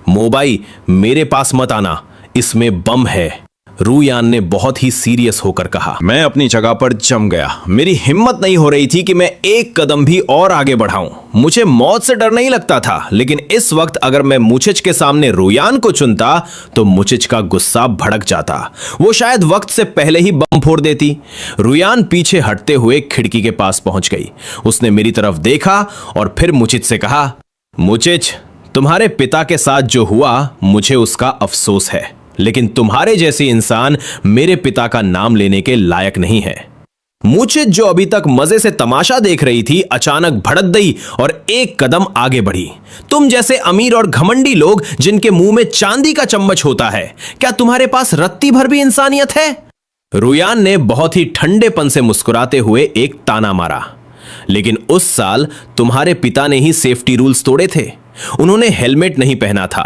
मोबाई, मेरे पास मत आना, इसमें बम है, रुयान ने बहुत ही सीरियस होकर कहा। मैं अपनी जगह पर जम गया। मेरी हिम्मत नहीं हो रही थी कि मैं एक कदम भी और आगे बढ़ाऊं। मुझे मौत से डर नहीं लगता था, लेकिन इस वक्त अगर मैं मुछच के सामने रुयान को चुनता तो मुछच का गुस्सा भड़क जाता। वो शायद वक्त से पहले ही बम फोड़ देती। रुयान पीछे हटते हुए खिड़की के पास पहुंच गई। उसने मेरी तरफ देखा और फिर मुछच से कहा, मुछच, तुम्हारे पिता के साथ जो हुआ मुझे उसका अफसोस है, लेकिन तुम्हारे जैसी इंसान मेरे पिता का नाम लेने के लायक नहीं है। मुछच, जो अभी तक मजे से तमाशा देख रही थी, अचानक भड़क गई और एक कदम आगे बढ़ी। तुम जैसे अमीर और घमंडी लोग जिनके मुंह में चांदी का चम्मच होता है, क्या तुम्हारे पास रत्ती भर भी इंसानियत है? रुयान ने बहुत ही ठंडेपन से मुस्कुराते हुए एक ताना मारा। लेकिन उस साल तुम्हारे पिता ने ही सेफ्टी रूल्स तोड़े थे। उन्होंने हेलमेट नहीं पहना था।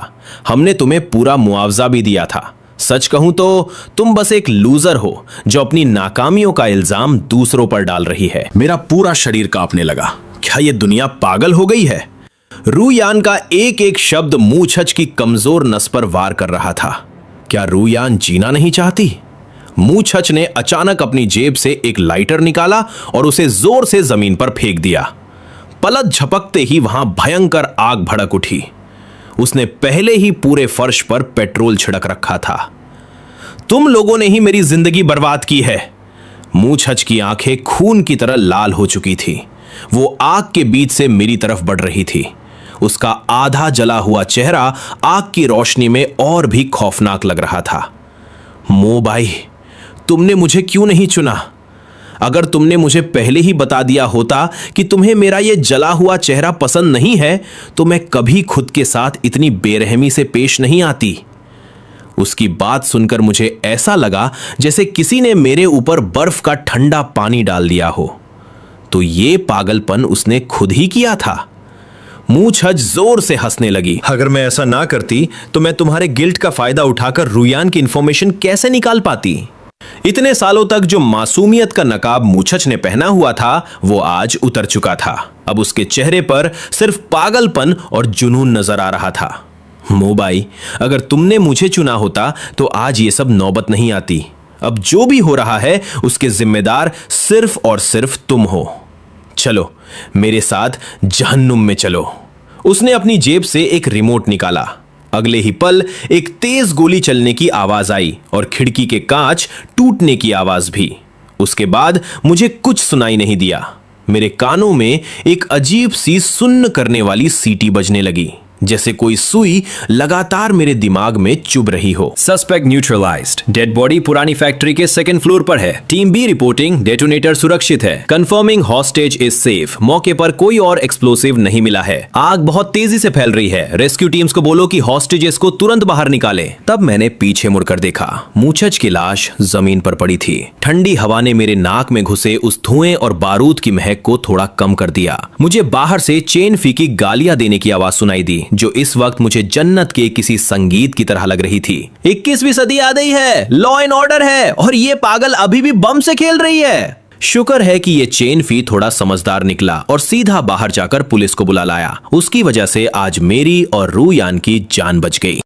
हमने तुम्हें पूरा मुआवजा भी दिया था। सच कहूं तो तुम बस एक लूजर हो जो अपनी नाकामियों का इल्जाम दूसरों पर डाल रही है। मेरा पूरा शरीर कांपने लगा। क्या यह दुनिया पागल हो गई है? रुयान का एक एक शब्द मुछच की कमजोर नस पर वार कर रहा था। क्या रुयान जीना नहीं चाहती? मुछच ने अचानक अपनी जेब से एक लाइटर निकाला और उसे जोर से जमीन पर फेंक दिया। पलक झपकते ही वहां भयंकर आग भड़क उठी। उसने पहले ही पूरे फर्श पर पेट्रोल छिड़क रखा था। तुम लोगों ने ही मेरी जिंदगी बर्बाद की है। मुछच की आंखें खून की तरह लाल हो चुकी थी। वो आग के बीच से मेरी तरफ बढ़ रही थी। उसका आधा जला हुआ चेहरा आग की रोशनी में और भी खौफनाक लग रहा था। मोबाई, तुमने मुझे क्यों नहीं चुना? अगर तुमने मुझे पहले ही बता दिया होता कि तुम्हें मेरा यह जला हुआ चेहरा पसंद नहीं है, तो मैं कभी खुद के साथ इतनी बेरहमी से पेश नहीं आती। उसकी बात सुनकर मुझे ऐसा लगा जैसे किसी ने मेरे ऊपर बर्फ का ठंडा पानी डाल दिया हो। तो ये पागलपन उसने खुद ही किया था। मुछच जोर से हंसने लगी। अगर मैं ऐसा ना करती तो मैं तुम्हारे गिल्ट का फायदा उठाकर रुयान की इंफॉर्मेशन कैसे निकाल पाती? इतने सालों तक जो मासूमियत का नकाब मुछच ने पहना हुआ था, वो आज उतर चुका था। अब उसके चेहरे पर सिर्फ पागलपन और जुनून नजर आ रहा था। मोबाई, अगर तुमने मुझे चुना होता तो आज ये सब नौबत नहीं आती। अब जो भी हो रहा है उसके जिम्मेदार सिर्फ और सिर्फ तुम हो। चलो मेरे साथ जहन्नुम में चलो। उसने अपनी जेब से एक रिमोट निकाला। अगले ही पल एक तेज गोली चलने की आवाज आई और खिड़की के कांच टूटने की आवाज भी। उसके बाद मुझे कुछ सुनाई नहीं दिया। मेरे कानों में एक अजीब सी सुन्न करने वाली सीटी बजने लगी, जैसे कोई सुई लगातार मेरे दिमाग में चुभ रही हो। Suspect neutralised. डेड बॉडी पुरानी फैक्ट्री के सेकंड फ्लोर पर है। टीम बी रिपोर्टिंग डेटोनेटर सुरक्षित है। Confirming hostage is safe. मौके पर कोई और एक्सप्लोसिव नहीं मिला है। आग बहुत तेजी से फैल रही है। रेस्क्यू टीम्स को बोलो कि हॉस्टेजेस को तुरंत बाहर निकालें। तब मैंने पीछे मुड़कर देखा। मूछज की लाश जमीन पर पड़ी थी। ठंडी हवा ने मेरे नाक में घुसे उस धुएं और बारूद की महक को थोड़ा कम कर दिया। मुझे बाहर से चेन फी की गालियां देने की आवाज सुनाई दी, जो इस वक्त मुझे जन्नत के किसी संगीत की तरह लग रही थी। 21वीं सदी आ गई है, लॉ एंड ऑर्डर है, और ये पागल अभी भी बम से खेल रही है। शुक्र है कि ये चेन फी थोड़ा समझदार निकला और सीधा बाहर जाकर पुलिस को बुला लाया। उसकी वजह से आज मेरी और रूयान की जान बच गई।